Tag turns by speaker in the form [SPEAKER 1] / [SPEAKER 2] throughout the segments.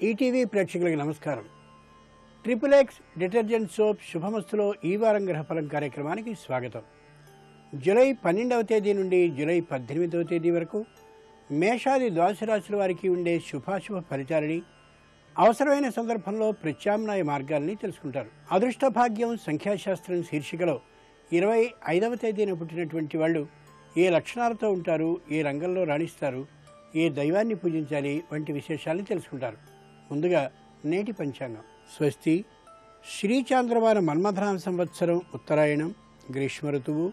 [SPEAKER 1] ETV ప్రేక్షకులకు నమస్కారం. Triple X detergent soap శుభమస్తులో ఈ వారం గ్రహఫలం కార్యక్రమానికి స్వాగతం. జూలై 12వ తేదీ నుండి జూలై 18వ తేదీ వరకు మేషాది ద్వాదశ రాశుల వారికి ఉండే శుభాశుభ ఫలితాలని, అవసరమైన సందర్భంలో ప్రత్యామ్నాయ మార్గాల్ని తెలుసుకుంటారు. అదృష్ట భాగ్యం సంఖ్యాశాస్త్రం శీర్షికలో 25వ తేదీన పుట్టినటువంటి వాళ్ళు ఏ లక్షణాలతో ఉంటారు, ఏ రంగంలో రాణిస్తారు, ఏ దైవాన్ని పూజించాలి వంటి విశేషాలను తెలుసుకుంటారు. ముందుగా నేటి పంచాంగం. స్వస్తి శ్రీచాంద్రవాన మన్మథనామ సంవత్సరం ఉత్తరాయణం, గ్రీష్మ ఋతువు,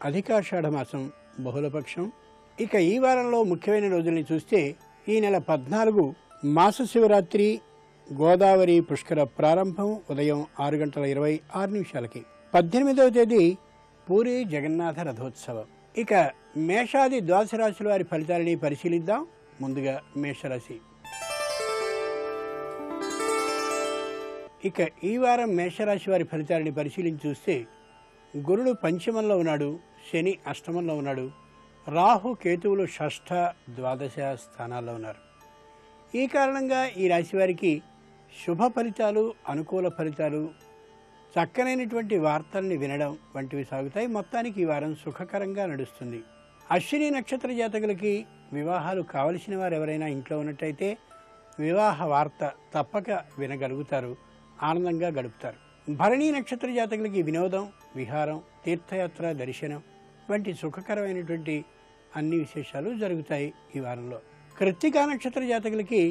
[SPEAKER 1] అధికాషాఢమాసం, బహుళపక్షం. ఇక ఈ వారంలో ముఖ్యమైన రోజుల్ని చూస్తే ఈ నెల 14 మాస శివరాత్రి, గోదావరి పుష్కర ప్రారంభం ఉదయం 6:26 18వ తేదీ పూరి జగన్నాథ రథోత్సవం. ఇక మేషాది ద్వాదశ రాశుల వారి ఫలితాలని పరిశీలిద్దాం. ముందుగా మేషరాశి. ఇక ఈ వారం మేషరాశి వారి ఫలితాలని పరిశీలించి చూస్తే గురుడు పంచమంలో ఉన్నాడు, శని అష్టమంలో ఉన్నాడు, రాహు కేతువులు షష్ఠ ద్వాదశ స్థానాల్లో ఉన్నారు. ఈ కారణంగా ఈ రాశి వారికి శుభ ఫలితాలు, అనుకూల ఫలితాలు, చక్కనైనటువంటి వార్తల్ని వినడం వంటివి సాగుతాయి. మొత్తానికి ఈ వారం సుఖకరంగా నడుస్తుంది. అశ్విని నక్షత్ర జాతకులకి వివాహాలు కావలసిన వారు ఎవరైనా ఇంట్లో ఉన్నట్టయితే వివాహ వార్త తప్పక వినగలుగుతారు, ఆనందంగా గడుపుతారు. భరణి నక్షత్ర జాతకులకి వినోదం, విహారం, తీర్థయాత్ర, దర్శనం వంటి సుఖకరమైనటువంటి అన్ని విశేషాలు జరుగుతాయి ఈ వారంలో. కృత్తికా నక్షత్ర జాతకులకి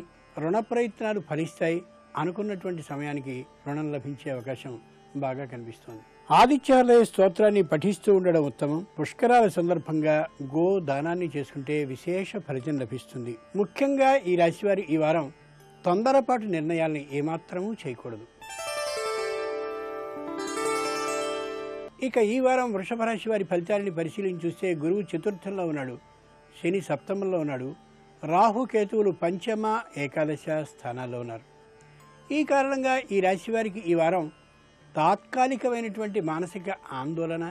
[SPEAKER 1] రుణ ప్రయత్నాలు ఫలిస్తాయి. అనుకున్నటువంటి సమయానికి రుణం లభించే అవకాశం బాగా కనిపిస్తోంది. ఆదిత్యాలయ స్తోత్రాన్ని పఠిస్తూ ఉండడం ఉత్తమం. పుష్కరాల సందర్భంగా గో దానాన్ని చేసుకుంటే విశేష ఫలితం లభిస్తుంది. ముఖ్యంగా ఈ రాశివారి ఈ వారం తొందరపాటు నిర్ణయాల్ని ఏమాత్రమూ చేయకూడదు. ఇక ఈ వారం వృషభ రాశి వారి ఫలితాలని పరిశీలించి చూస్తే గురువు చతుర్థంలో ఉన్నాడు, శని సప్తమంలో ఉన్నాడు, రాహు కేతువులు పంచమ ఏకాదశ స్థానాల్లో ఉన్నారు. ఈ కారణంగా ఈ రాశి వారికి ఈ వారం తాత్కాలికమైనటువంటి మానసిక ఆందోళన,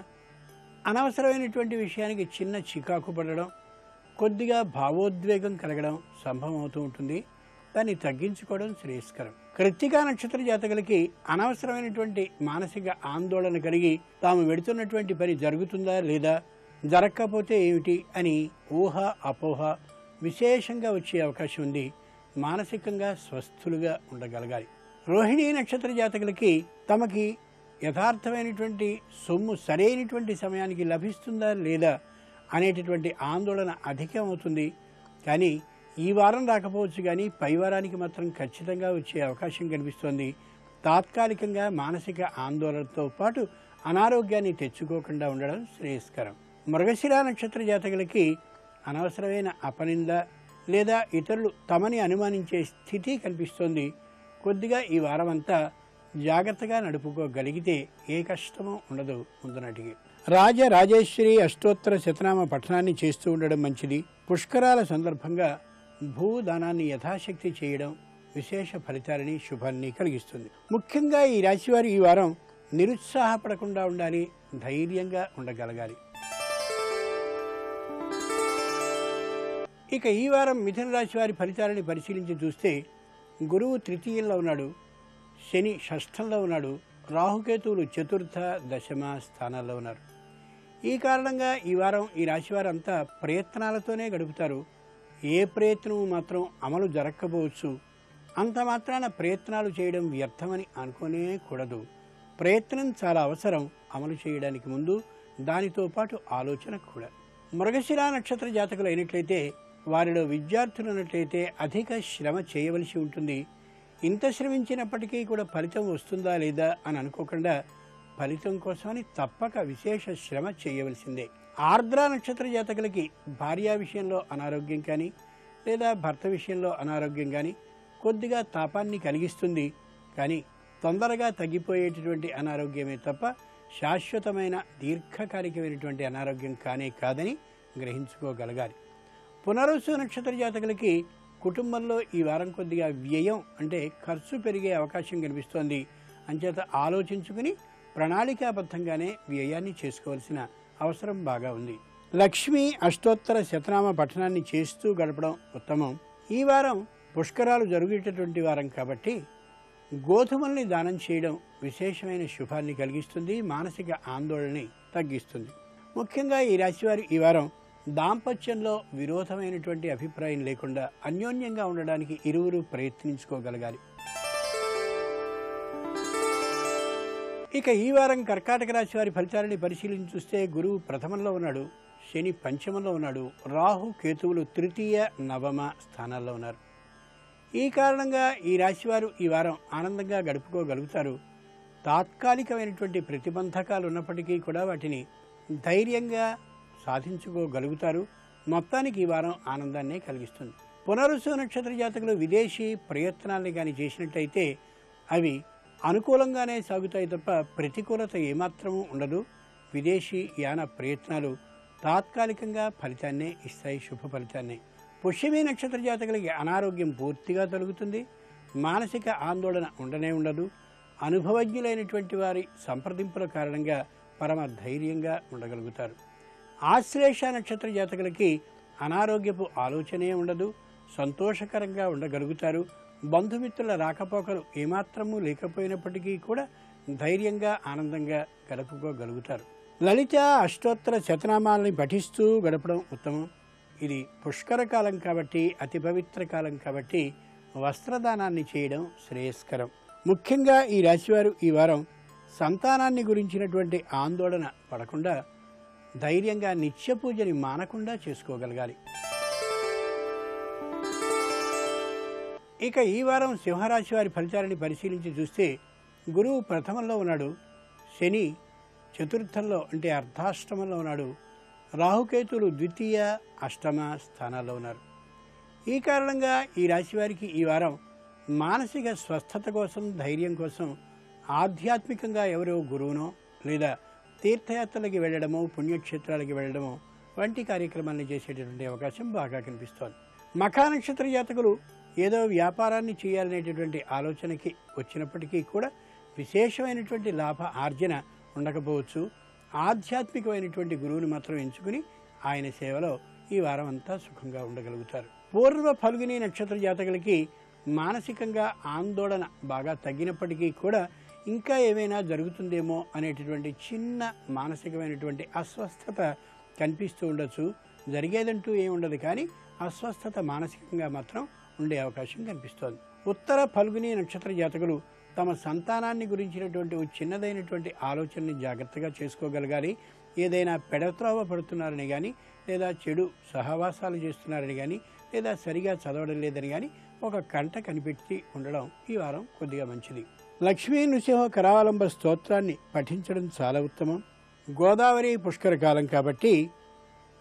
[SPEAKER 1] అనవసరమైనటువంటి విషయానికి చిన్న చికాకు పడడం, కొద్దిగా భావోద్వేగం కలగడం సంభవం అవుతూ ఉంటుంది. దాన్ని తగ్గించుకోవడం శ్రేయస్కరం. కృత్తికా నక్షత్ర జాతకులకి అనవసరమైనటువంటి మానసిక ఆందోళన కలిగి తాము వెడుతున్నటువంటి పని జరుగుతుందా లేదా, జరగకపోతే ఏమిటి అని ఊహ అపోహ విశేషంగా వచ్చే అవకాశం ఉంది. మానసికంగా స్వస్థులుగా ఉండగలగాలి. రోహిణీ నక్షత్ర జాతకులకి తమకి యథార్థమైనటువంటి సొమ్ము సరైనటువంటి సమయానికి లభిస్తుందా లేదా అనేటటువంటి ఆందోళన అధికమవుతుంది. కానీ ఈ వారం రాకపోవచ్చు, కానీ పై వారానికి మాత్రం ఖచ్చితంగా వచ్చే అవకాశం కనిపిస్తోంది. తాత్కాలికంగా మానసిక ఆందోళనతో పాటు అనారోగ్యాన్ని తెచ్చుకోకుండా ఉండడం శ్రేయస్కరం. మృగశిర నక్షత్ర జాతకులకి అనవసరమైన అపనింద లేదా ఇతరులు తమని అనుమానించే స్థితి కనిపిస్తోంది. కొద్దిగా ఈ వారం అంతా జాగ్రత్తగా నడుపుకోగలిగితే ఏ కష్టమూ ఉండదు ముందునాటికి. రాజరాజేశ్వరి అష్టోత్తర శతనామ పఠనాన్ని చేస్తూ ఉండడం మంచిది. పుష్కరాల సందర్భంగా భూదానాన్ని యథాశక్తి చేయడం విశేష ఫలితాలని, శుభాన్ని కలిగిస్తుంది. ముఖ్యంగా ఈ రాశివారు ఈ వారం నిరుత్సాహపడకుండా ఉండాలి, ధైర్యంగా ఉండగలగాలి. ఇక ఈ వారం మిథున రాశి వారి ఫలితాలని పరిశీలించి చూస్తే గురువు తృతీయంలో ఉన్నాడు, శని షష్ఠంలో ఉన్నాడు, రాహుకేతువులు చతుర్థ దశమ స్థానాల్లో ఉన్నారు. ఈ కారణంగా ఈ వారం ఈ రాశివారంతా ప్రయత్నాలతోనే గడుపుతారు. ఏ ప్రయత్నము మాత్రం అమలు జరగకపోవచ్చు. అంత మాత్రాన ప్రయత్నాలు చేయడం వ్యర్థమని అనుకోనే కూడదు. ప్రయత్నం చాలా అవసరం అమలు చేయడానికి ముందు, దానితో పాటు ఆలోచన కూడా. మృగశిర నక్షత్ర జాతకులు అయినట్లయితే, వారిలో విద్యార్థులు ఉన్నట్లయితే అధిక శ్రమ చేయవలసి ఉంటుంది. ఇంత శ్రమించినప్పటికీ కూడా ఫలితం వస్తుందా లేదా అని అనుకోకుండా ఫలితం కోసమని తప్పక విశేష శ్రమ చేయవలసిందే. ఆర్ద్ర నక్షత్ర జాతకులకి భార్యా విషయంలో అనారోగ్యం కానీ లేదా భర్త విషయంలో అనారోగ్యం కానీ కొద్దిగా తాపాన్ని కలిగిస్తుంది. కానీ తొందరగా తగ్గిపోయేటటువంటి అనారోగ్యమే తప్ప శాశ్వతమైన దీర్ఘకాలికమైనటువంటి అనారోగ్యం కానే కాదని గ్రహించుకోగలగాలి. పునరుసు నక్షత్ర జాతకులకి కుటుంబంలో ఈ వారం కొద్దిగా వ్యయం అంటే ఖర్చు పెరిగే అవకాశం కనిపిస్తోంది. అంచేత ఆలోచించుకుని ప్రణాళికాబద్ధంగానే వ్యయాన్ని చేసుకోవాల్సిన అవసరం బాగా ఉంది. లక్ష్మీ అష్టోత్తర శతనామ పఠనాన్ని చేస్తూ గడపడం ఉత్తమం. ఈ వారం పుష్కరాలు జరిగేటటువంటి వారం కాబట్టి గోధుమల్ని దానం చేయడం విశేషమైన శుభాన్ని కలిగిస్తుంది, మానసిక ఆందోళనని తగ్గిస్తుంది. ముఖ్యంగా ఈ రాశివారు ఈ వారం దాంపత్యంలో విరోధమైనటువంటి అభిప్రాయం లేకుండా అన్యోన్యంగా ఉండడానికి ఇరువురు ప్రయత్నించుకోగలగాలి. ఇక ఈ వారం కర్కాటక రాశి వారి ఫలితాలని పరిశీలించి చూస్తే గురువు ప్రథమంలో ఉన్నాడు, శని పంచమంలో ఉన్నాడు, రాహు కేతువులు తృతీయ నవమ స్థానాల్లో ఉన్నారు. ఈ కారణంగా ఈ రాశివారు ఈ వారం ఆనందంగా గడుపుకోగలుగుతారు. తాత్కాలికమైనటువంటి ప్రతిబంధకాలు ఉన్నప్పటికీ కూడా వాటిని ధైర్యంగా సాధించుకోగలుగుతారు. మొత్తానికి ఈ వారం ఆనందాన్నే కలిగిస్తుంది. పునరుసు నక్షత్ర జాతకులు విదేశీ ప్రయత్నాల్ని కానీ చేసినట్టయితే అవి అనుకూలంగానే సాగుతాయి తప్ప ప్రతికూలత ఏమాత్రమూ ఉండదు. విదేశీ యాన ప్రయత్నాలు తాత్కాలికంగా ఫలితాన్నే ఇస్తాయి, శుభ ఫలితాన్నే. పుష్యమి నక్షత్ర జాతకులకి అనారోగ్యం పూర్తిగా తొలగుతుంది, మానసిక ఆందోళన ఉండనే ఉండదు. అనుభవజ్ఞులైనటువంటి వారి సంప్రదింపుల కారణంగా పరమ ధైర్యంగా ఉండగలుగుతారు. ఆశ్లేష నక్షత్ర జాతకులకి అనారోగ్యపు ఆలోచనే ఉండదు, సంతోషకరంగా ఉండగలుగుతారు. బంధుమిత్రుల రాకపోకలు ఏమాత్రమూ లేకపోయినప్పటికీ కూడా ధైర్యంగా ఆనందంగా గడుపుకోగలుగుతారు. లలిత అష్టోత్తర శతనామాలని పఠిస్తూ గడపడం ఉత్తమం. ఇది పుష్కర కాలం కాబట్టి, అతి పవిత్ర కాలం కాబట్టి వస్త్రదానాన్ని చేయడం శ్రేయస్కరం. ముఖ్యంగా ఈ రాశివారు ఈ వారం సంతానాన్ని గురించినటువంటి ఆందోళన పడకుండా ధైర్యంగా నిత్య పూజని మానకుండా చేసుకోగలగాలి. ఇక ఈ వారం సింహరాశి వారి ఫలితాలని పరిశీలించి చూస్తే గురువు ప్రథమంలో ఉన్నాడు, శని చతుర్థంలో అంటే అర్ధాష్టమంలో ఉన్నాడు, రాహుకేతులు ద్వితీయ అష్టమ స్థానాల్లో ఉన్నారు. ఈ కారణంగా ఈ రాశి వారికి ఈ వారం మానసిక స్వస్థత కోసం, ధైర్యం కోసం ఆధ్యాత్మికంగా ఎవరో గురువునో లేదా తీర్థయాత్రలకి వెళ్ళడమో, పుణ్యక్షేత్రాలకి వెళ్ళడమో వంటి కార్యక్రమాన్ని చేసేటటువంటి అవకాశం బాగా కనిపిస్తోంది. మఖా నక్షత్ర జాతకులు ఏదో వ్యాపారాన్ని చేయాలనేటటువంటి ఆలోచనకి వచ్చినప్పటికీ కూడా విశేషమైనటువంటి లాభ ఆర్జన ఉండకపోవచ్చు. ఆధ్యాత్మికమైనటువంటి గురువుని మాత్రం ఎంచుకుని ఆయన సేవలో ఈ వారం అంతా సుఖంగా ఉండగలుగుతారు. పూర్వ ఫల్గుని నక్షత్ర జాతకులకి మానసికంగా ఆందోళన బాగా తగ్గినప్పటికీ కూడా ఇంకా ఏమైనా జరుగుతుందేమో అనేటటువంటి చిన్న మానసికమైనటువంటి అస్వస్థత కనిపిస్తూ ఉండొచ్చు. జరిగేదంటూ ఏమి ఉండదు, కానీ అస్వస్థత మానసికంగా మాత్రం ఉండే అవకాశం కనిపిస్తోంది. ఉత్తర ఫల్గుని నక్షత్ర జాతకులు తమ సంతానాన్ని గురించినటువంటి చిన్నదైనటువంటి ఆలోచనని జాగ్రత్తగా చేసుకోగలగాలి. ఏదైనా పెడత్రోవ పడుతున్నారని కానీ, లేదా చెడు సహవాసాలు చేస్తున్నారని కానీ, లేదా సరిగా చదవడం లేదని కానీ ఒక కంట కనిపెట్టి ఉండడం ఈ వారం కొద్దిగా మంచిది. లక్ష్మీ నృసింహ కరావలంబ స్తోత్రాన్ని పఠించడం చాలా ఉత్తమం. గోదావరి పుష్కర కాలం కాబట్టి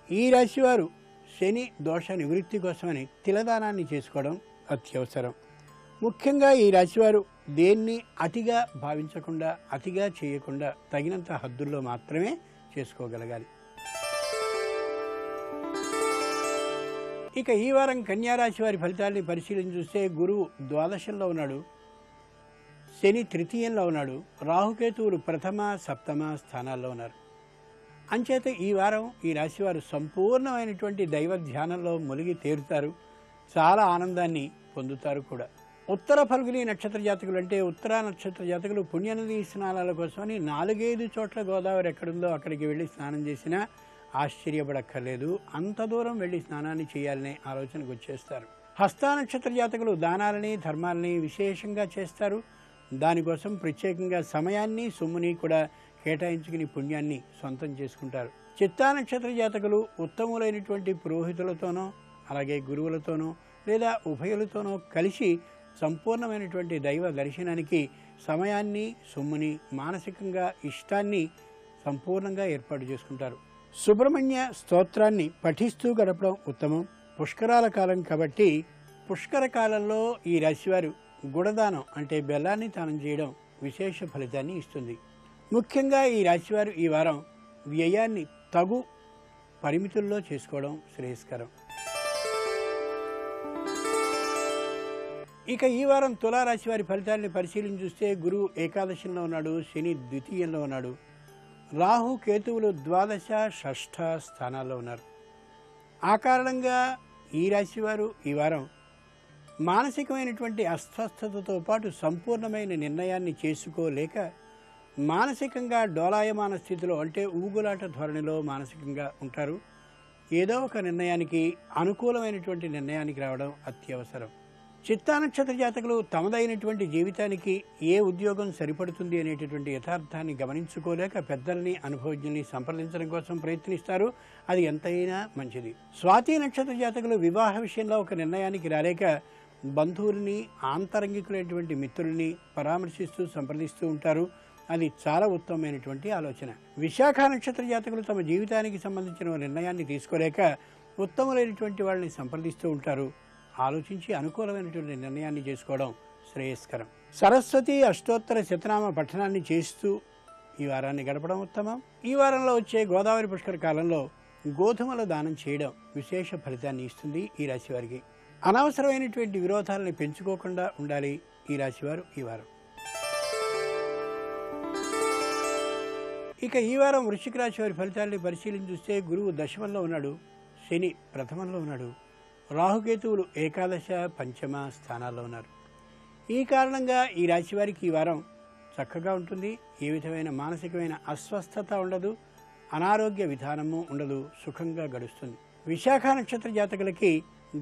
[SPEAKER 1] ఈ రాశివారు శని దోష నివృత్తి కోసమని తిలదానాన్ని చేసుకోవడం అత్యవసరం. ముఖ్యంగా ఈ రాశివారు దేన్ని అతిగా భావించకుండా, అతిగా చేయకుండా తగినంత హద్దుల్లో మాత్రమే చేసుకోగలగాలి. ఇక ఈ వారం కన్యారాశి వారి ఫలితాలని పరిశీలించి చూస్తే గురువు ద్వాదశంలో ఉన్నాడు, శని తృతీయంలో ఉన్నాడు, రాహుకేతువులు ప్రథమ సప్తమ స్థానాల్లో ఉన్నారు. అంచేత ఈ వారం ఈ రాశివారు సంపూర్ణమైనటువంటి దైవ ధ్యానంలో మునిగి తేరుతారు, చాలా ఆనందాన్ని పొందుతారు కూడా. ఉత్తర ఫల్గుని నక్షత్ర జాతకులు అంటే ఉత్తర నక్షత్ర జాతకులు పుణ్యనది స్నానాల కోసమని 4-5 చోట్ల గోదావరి ఎక్కడుందో అక్కడికి వెళ్ళి స్నానం చేసినా ఆశ్చర్యపడక్కర్లేదు. అంత దూరం వెళ్ళి స్నానాన్ని చేయాలనే ఆలోచనకు వచ్చేస్తారు. హస్త నక్షత్ర జాతకులు దానాలని, ధర్మాలని విశేషంగా చేస్తారు. దానికోసం ప్రత్యేకంగా సమయాన్ని, సొమ్ముని కూడా కేటాయించుకుని పుణ్యాన్ని సొంతం చేసుకుంటారు. చిత్తా నక్షత్ర జాతకులు ఉత్తములైనటువంటి పురోహితులతోనో, అలాగే గురువులతోనో లేదా ఉభయులతోనో కలిసి సంపూర్ణమైనటువంటి దైవ దర్శనానికి సమయాన్ని, సొమ్ముని, మానసికంగా ఇష్టాన్ని సంపూర్ణంగా ఏర్పాటు చేసుకుంటారు. సుబ్రహ్మణ్య స్తోత్రాన్ని పఠిస్తూ గడపడం ఉత్తమం. పుష్కరాల కాలం కాబట్టి పుష్కర కాలంలో ఈ రాశివారు గుడదానం అంటే బెల్లాన్ని దానం చేయడం విశేష ఫలితాన్ని ఇస్తుంది. ముఖ్యంగా ఈ రాశివారు ఈ వారం వ్యయాన్ని తగు పరిమితుల్లో చేసుకోవడం శ్రేయస్కరం. ఇక ఈ వారం తులారాశి వారి ఫలితాలని పరిశీలించి చూస్తే గురువు ఏకాదశంలో ఉన్నాడు, శని ద్వితీయంలో ఉన్నాడు, రాహు కేతువులు ద్వాదశ షష్ఠ స్థానాల్లో ఉన్నారు. ఆ కారణంగా ఈ రాశివారు ఈ వారం మానసికమైనటువంటి అస్వస్థతతో పాటు సంపూర్ణమైన నిర్ణయాన్ని చేసుకోలేక మానసికంగా డోలాయమాన స్థితిలో అంటే ఊగులాట ధోరణిలో మానసికంగా ఉంటారు. ఏదో ఒక నిర్ణయానికి అనుకూలమైనటువంటి నిర్ణయానికి రావడం అత్యవసరం. చిత్తా నక్షత్ర జాతకులు తమదైనటువంటి జీవితానికి ఏ ఉద్యోగం సరిపడుతుంది అనేటటువంటి యథార్థాన్ని గమనించుకోలేక పెద్దల్ని అనుభవజ్ఞుల్ని సంప్రదించడం కోసం ప్రయత్నిస్తారు. అది ఎంతైనా మంచిది. స్వాతి నక్షత్ర జాతకులు వివాహ విషయంలో ఒక నిర్ణయానికి రాలేక బంధువుల్ని ఆంతరంగికులైనటువంటి మిత్రుల్ని పరామర్శిస్తూ సంప్రదిస్తూ ఉంటారు. అది చాలా ఉత్తమమైనటువంటి ఆలోచన. విశాఖ నక్షత్ర జాతకులు తమ జీవితానికి సంబంధించిన నిర్ణయాన్ని తీసుకోలేక ఉత్తములైనటువంటి వాళ్ళని సంప్రదిస్తూ ఉంటారు. ఆలోచించి అనుకూలమైనటువంటి నిర్ణయాన్ని చేసుకోవడం శ్రేయస్కరం. సరస్వతి అష్టోత్తర శతనామ పఠనాన్ని చేస్తూ ఈ వారాన్ని గడపడం ఉత్తమం. ఈ వారంలో వచ్చే గోదావరి పుష్కర కాలంలో గోధుమల దానం చేయడం విశేష ఫలితాన్ని ఇస్తుంది ఈ రాశి వారికి. అనవసరమైనటువంటి విరోధాలను పెంచుకోకుండా ఉండాలి ఈ రాశివారు ఈ వారం. ఇక ఈ వారం వృశ్చిక రాశి వారి ఫలితాలని పరిశీలించి చూస్తే గురువు దశమంలో ఉన్నాడు, శని ప్రథమంలో ఉన్నాడు, రాహుకేతువులు ఏకాదశ పంచమ స్థానాల్లో ఉన్నారు. ఈ కారణంగా ఈ రాశి వారికి ఈ వారం చక్కగా ఉంటుంది. ఏ విధమైన మానసికమైన అస్వస్థత ఉండదు, అనారోగ్య విధానము ఉండదు, సుఖంగా గడుస్తుంది. విశాఖ నక్షత్ర జాతకులకి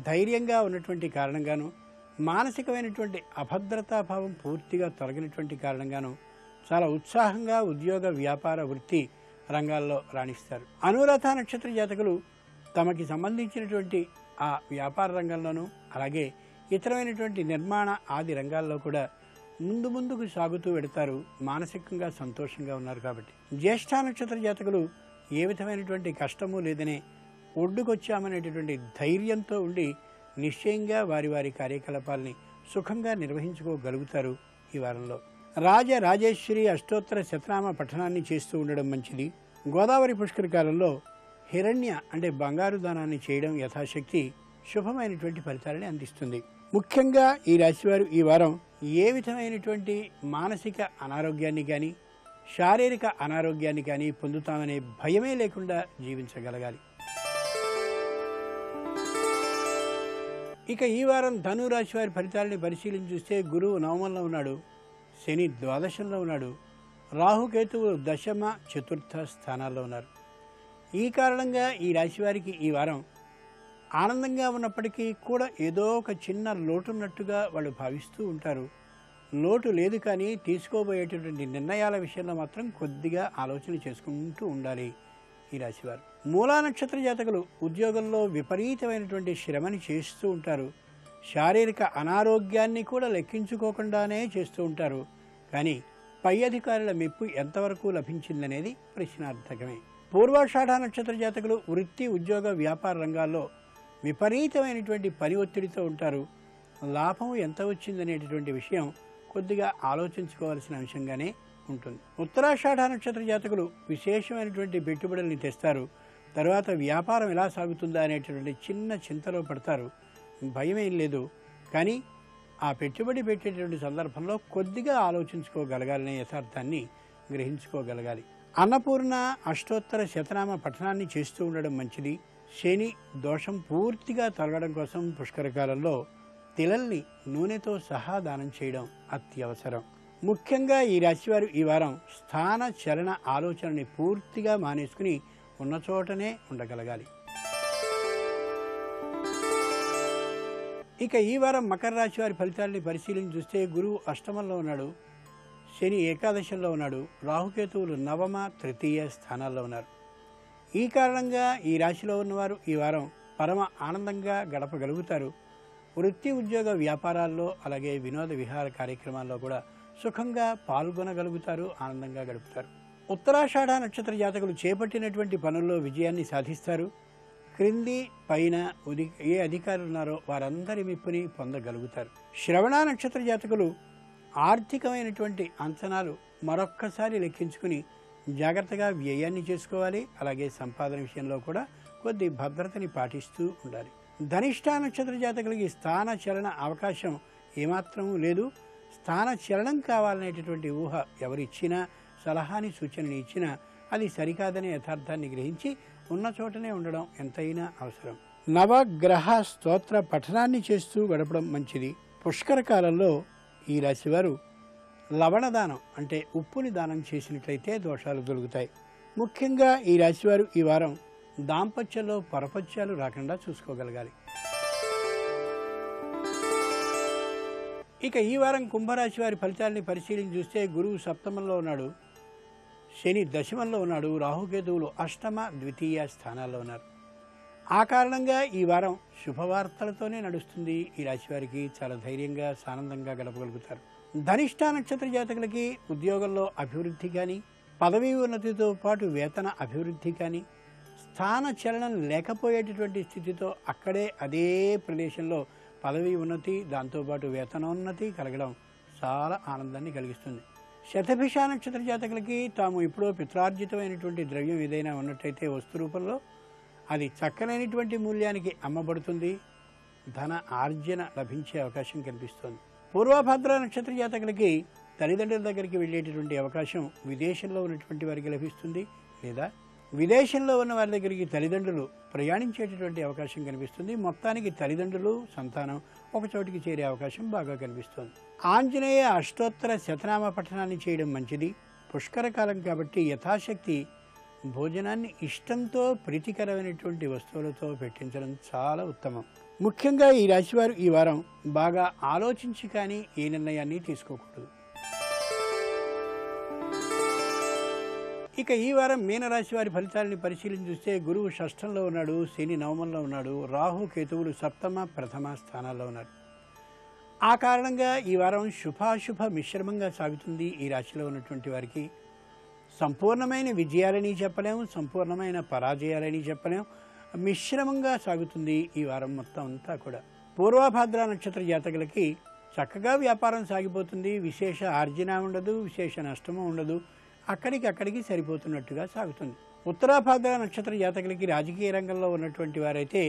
[SPEAKER 1] ధైర్యంగా ఉన్నటువంటి కారణంగాను, మానసికమైనటువంటి అభద్రతాభావం పూర్తిగా తొలగినటువంటి కారణంగాను చాలా ఉత్సాహంగా ఉద్యోగ వ్యాపార వృత్తి రంగాల్లో రాణిస్తారు. అనురాధ నక్షత్ర జాతకులు తమకి సంబంధించినటువంటి ఆ వ్యాపార రంగంలోనూ అలాగే ఇతరమైనటువంటి నిర్మాణ ఆది రంగాల్లో కూడా ముందుకు సాగుతూ వెడతారు. మానసికంగా సంతోషంగా ఉన్నారు కాబట్టి. జ్యేష్ఠ నక్షత్ర జాతకులు ఏ విధమైనటువంటి కష్టము లేదనే ఒడ్డుకొచ్చామనేటటువంటి ధైర్యంతో ఉండి నిశ్చయంగా వారి వారి కార్యకలాపాలని సుఖంగా నిర్వహించుకోగలుగుతారు. ఈ వారంలో రాజరాజేశ్వరి అష్టోత్తర శతనామ పఠనాన్ని చేస్తూ ఉండడం మంచిది. గోదావరి పుష్కర కాలంలో హిరణ్య అంటే బంగారు దానాన్ని చేయడం యథాశక్తి శుభమైనటువంటి ఫలితాలని అందిస్తుంది. ముఖ్యంగా ఈ రాశివారు ఈ వారం ఏ విధమైనటువంటి మానసిక అనారోగ్యాన్ని కానీ శారీరక అనారోగ్యాన్ని కానీ పొందుతామనే భయమే లేకుండా జీవించగలగాలి. ఇక ఈ వారం ధను రాశి వారి ఫలితాలని పరిశీలించి చూస్తే గురువు నవమంలో ఉన్నాడు, శని ద్వాదశంలో ఉన్నాడు, రాహుకేతువు దశమ చతుర్థ స్థానాల్లో ఉన్నారు. ఈ కారణంగా ఈ రాశి వారికి ఈ వారం ఆనందంగా ఉన్నప్పటికీ కూడా ఏదో ఒక చిన్న లోటున్నట్టుగా వాళ్ళు భావిస్తూ ఉంటారు. లోటు లేదు, కానీ తీసుకోబోయేటటువంటి నిర్ణయాల విషయంలో మాత్రం కొద్దిగా ఆలోచన చేసుకుంటూ ఉండాలి ఈ రాశివారు. మూలా నక్షత్ర జాతకులు ఉద్యోగంలో విపరీతమైనటువంటి శ్రమని చేస్తూ ఉంటారు. శారీరక అనారోగ్యాన్ని కూడా లెక్కించుకోకుండానే చేస్తూ ఉంటారు. కానీ పై అధికారుల మెప్పు ఎంతవరకు లభించిందనేది ప్రశ్నార్థకమే. పూర్వాషాఢ నక్షత్ర జాతకులు వృత్తి ఉద్యోగ వ్యాపార రంగాల్లో విపరీతమైనటువంటి పని ఒత్తిడితో ఉంటారు. లాభం ఎంత వచ్చిందనేటటువంటి విషయం కొద్దిగా ఆలోచించుకోవాల్సిన అంశంగానే ఉంటుంది. ఉత్తరాషాఢ నక్షత్ర జాతకులు విశేషమైనటువంటి పెట్టుబడుల్ని తెస్తారు. తర్వాత వ్యాపారం ఎలా సాగుతుందా అనేటటువంటి చిన్న చింతలో పడతారు. భయమేం లేదు, కానీ ఆ పెట్టుబడి పెట్టేటువంటి సందర్భంలో కొద్దిగా ఆలోచించుకోగలగాలనే యథార్థాన్ని గ్రహించుకోగలగాలి. అన్నపూర్ణ అష్టోత్తర శతనామ పఠనాన్ని చేస్తూ ఉండడం మంచిది. శని దోషం పూర్తిగా తొలగడం కోసం పుష్కర కాలంలో తిలల్ని నూనెతో సహా దానం చేయడం అత్యవసరం. ముఖ్యంగా ఈ రాశివారు ఈ వారం స్థాన చలన ఆలోచనని పూర్తిగా మానేసుకుని ఉన్న చోటనే ఉండగలగాలి. ఇక ఈ వారం మకర రాశి వారి ఫలితాలని పరిశీలించి చూస్తే గురువు అష్టమంలో ఉన్నాడు, శని ఏకాదశంలో ఉన్నాడు, రాహుకేతువులు నవమ తృతీయ స్థానాల్లో ఉన్నారు. ఈ కారణంగా ఈ రాశిలో ఉన్నవారు ఈ వారం పరమ ఆనందంగా గడపగలుగుతారు. వృత్తి ఉద్యోగ వ్యాపారాల్లో అలాగే వినోద విహార కార్యక్రమాల్లో కూడా సుఖంగా పాల్గొనగలుగుతారు, ఆనందంగా గడుపుతారు. ఉత్తరాషాఢ నక్షత్ర జాతకులు చేపట్టినటువంటి పనుల్లో విజయాన్ని సాధిస్తారు. క్రింది పైన ఏ అధికారులు ఉన్నారో వారందరి మెప్పుని పొందగలుగుతారు. శ్రవణ నక్షత్ర జాతకులు ఆర్థికమైనటువంటి అంచనాలు మరొక్కసారి లెక్కించుకుని జాగ్రత్తగా వ్యయాన్ని చేసుకోవాలి. అలాగే సంపాదన విషయంలో కూడా కొద్ది భద్రతని పాటిస్తూ ఉండాలి. ధనిష్ట నక్షత్ర జాతకులకి స్థాన చలన అవకాశం ఏమాత్రమూ లేదు. స్థాన చలనం కావాలనేటటువంటి ఊహ ఎవరిచ్చినా సలహాని సూచనని ఇచ్చినా అది సరికాదనే యథార్థాన్ని గ్రహించి ఉన్న చోటనే ఉండడం ఎంతైనా అవసరం. నవగ్రహ స్తోత్ర పఠనాన్ని చేస్తూ గడపడం మంచిది. పుష్కర కాలంలో ఈ రాశివారు లవణదానం అంటే ఉప్పుని దానం చేసినట్లయితే దోషాలు తొలగుతాయి. ముఖ్యంగా ఈ రాశివారు ఈ వారం దాంపత్యంలో పరపత్యాలు రాకుండా చూసుకోగలగాలి. ఇక ఈ వారం కుంభరాశి వారి ఫలితాలని పరిశీలించి చూస్తే గురువు సప్తమంలో ఉన్నాడు, శని దశమంలో ఉన్నాడు, రాహుకేతువులు అష్టమ ద్వితీయ స్థానాల్లో ఉన్నారు. ఆ కారణంగా ఈ వారం శుభవార్తలతోనే నడుస్తుంది. ఈ రాశి వారికి చాలా ధైర్యంగా ఆనందంగా గడపగలుగుతారు. ధనిష్ఠా నక్షత్ర జాతకులకి ఉద్యోగంలో అభివృద్ధి కానీ, పదవీ ఉన్నతితో పాటు వేతన అభివృద్ధి కానీ, స్థాన చలనం లేకపోయేటటువంటి స్థితితో అక్కడే అదే ప్రదేశంలో పదవీ ఉన్నతి, దాంతోపాటు వేతనోన్నతి కలగడం చాలా ఆనందాన్ని కలిగిస్తుంది. శతభిష నక్షత్ర జాతకులకి తాము ఇప్పుడు పిత్రార్జితమైనటువంటి ద్రవ్యం ఏదైనా ఉన్నట్టయితే వస్తు రూపంలో అది చక్కనైనటువంటి మూల్యానికి అమ్మబడుతుంది. ధన ఆర్జన లభించే అవకాశం కనిపిస్తోంది. పూర్వభద్ర నక్షత్ర జాతకులకి తల్లిదండ్రుల దగ్గరికి వెళ్ళేటటువంటి అవకాశం విదేశంలో ఉన్నటువంటి వారికి లభిస్తుంది, లేదా విదేశంలో ఉన్న వారి దగ్గరికి తల్లిదండ్రులు ప్రయాణించేటటువంటి అవకాశం కనిపిస్తుంది. మొత్తానికి తల్లిదండ్రులు సంతానం ఒక చోటికి చేరే అవకాశం బాగా కనిపిస్తుంది. ఆంజనేయ అష్టోత్తర శతనామ పఠనాన్ని చేయడం మంచిది. పుష్కర కాలం కాబట్టి యథాశక్తి భోజనాన్ని ఇష్టంతో ప్రీతికరమైనటువంటి వస్తువులతో పెట్టించడం చాలా ఉత్తమం. ముఖ్యంగా ఈ రాశివారు ఈ వారం బాగా ఆలోచించి కానీ ఏ నిర్ణయాన్ని తీసుకోకూడదు. ఇక ఈ వారం మీనరాశి వారి ఫలితాలని పరిశీలించి చూస్తే గురువు షష్ఠంలో ఉన్నాడు, శని నవమంలో ఉన్నాడు, రాహు కేతువులు సప్తమ ప్రథమ స్థానాల్లో ఉన్నారు. ఆ కారణంగా ఈ వారం శుభాశుభ మిశ్రమంగా సాగుతుంది. ఈ రాశిలో ఉన్నటువంటి వారికి సంపూర్ణమైన విజయాలని చెప్పలేము, సంపూర్ణమైన పరాజయాలని చెప్పలేము, మిశ్రమంగా సాగుతుంది ఈ వారం మొత్తం అంతా కూడా. పూర్వభాద్ర నక్షత్ర జాతకులకి చక్కగా వ్యాపారం సాగిపోతుంది. విశేష ఆర్జన ఉండదు, విశేష నష్టము ఉండదు, అక్కడికి సరిపోతున్నట్టుగా సాగుతుంది. ఉత్తరాభాద్ర నక్షత్ర జాతకులకి రాజకీయ రంగంలో ఉన్నటువంటి వారైతే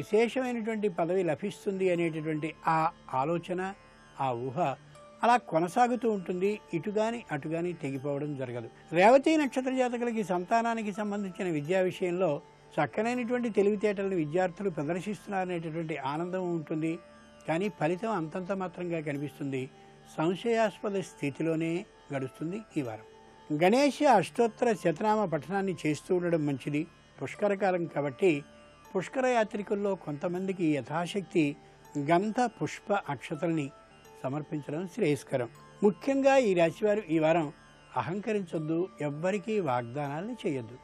[SPEAKER 1] విశేషమైనటువంటి పదవి లభిస్తుంది అనేటటువంటి ఆ ఆలోచన, ఆ ఊహ అలా కొనసాగుతూ ఉంటుంది. ఇటుగాని అటుగాని తెగిపోవడం జరగదు. రేవతి నక్షత్ర జాతకులకి సంతానానికి సంబంధించిన విద్యా విషయంలో చక్కనైనటువంటి తెలివితేటలను విద్యార్థులు ప్రదర్శిస్తున్నారనేటటువంటి ఆనందం ఉంటుంది. కానీ ఫలితం అంతంత మాత్రంగా కనిపిస్తుంది. సంశయాస్పద స్థితిలోనే గడుస్తుంది ఈ వారం. గణేష అష్టోత్తర శతనామ పఠనాన్ని చేస్తూ ఉండడం మంచిది. పుష్కరకాలం కాబట్టి పుష్కర యాత్రికుల్లో కొంతమందికి యథాశక్తి గంధ పుష్ప అక్షతల్ని సమర్పించడం శ్రేయస్కరం. ముఖ్యంగా ఈ రాశివారు ఈ వారం అహంకరించొద్దు, ఎవ్వరికీ వాగ్దానాలను చేయొద్దు.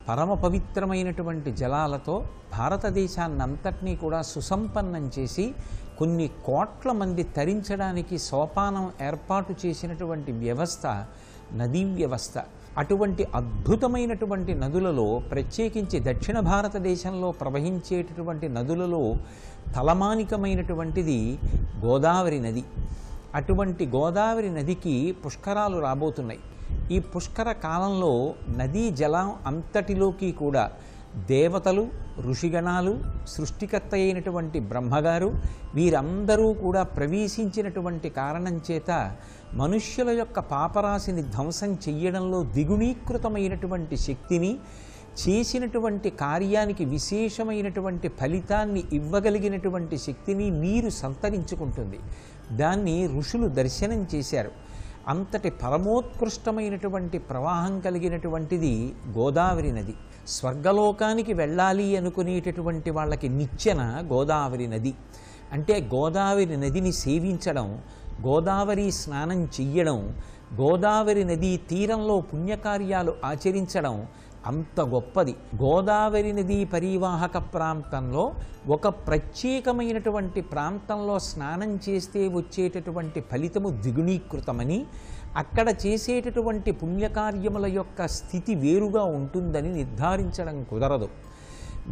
[SPEAKER 2] పరమ పవిత్రమైనటువంటి జలాలతో భారతదేశాన్నంతటినీ కూడా సుసంపన్నం చేసి కొన్ని కోట్ల మంది తరించడానికి సోపానం ఏర్పాటు చేసినటువంటి వ్యవస్థ నదీ వ్యవస్థ. అటువంటి అద్భుతమైనటువంటి నదులలో ప్రత్యేకించి దక్షిణ భారతదేశంలో ప్రవహించేటటువంటి నదులలో తలమానికమైనటువంటిది గోదావరి నది. అటువంటి గోదావరి నదికి పుష్కరాలు రాబోతున్నాయి. ఈ పుష్కర కాలంలో నదీ జలం అంతటిలోకి కూడా దేవతలు, ఋషిగణాలు, సృష్టికర్త అయినటువంటి బ్రహ్మగారు వీరందరూ కూడా ప్రవేశించినటువంటి కారణం చేత మనుష్యుల యొక్క పాపరాశిని ధ్వంసం చెయ్యడంలో ద్విగుణీకృతమైనటువంటి శక్తిని, చేసినటువంటి కార్యానికి విశేషమైనటువంటి ఫలితాన్ని ఇవ్వగలిగినటువంటి శక్తిని నీరు సంతరించుకుంటుంది. దాన్ని ఋషులు దర్శనం చేశారు. అంతటి పరమోత్కృష్టమైనటువంటి ప్రవాహం కలిగినటువంటిది గోదావరి నది. స్వర్గలోకానికి వెళ్ళాలి అనుకునేటటువంటి వాళ్ళకి నిచ్చెన గోదావరి నది. అంటే గోదావరి నదిని సేవించడం, గోదావరి స్నానం చెయ్యడం, గోదావరి నదీ తీరంలో పుణ్యకార్యాలు ఆచరించడం అంత గొప్పది. గోదావరి నదీ పరివాహక ప్రాంతంలో ఒక ప్రత్యేకమైనటువంటి ప్రాంతంలో స్నానం చేస్తే వచ్చేటటువంటి ఫలితము ద్విగుణీకృతమని, అక్కడ చేసేటటువంటి పుణ్యకార్యముల యొక్క స్థితి వేరుగా ఉంటుందని నిర్ధారించడం కుదరదు.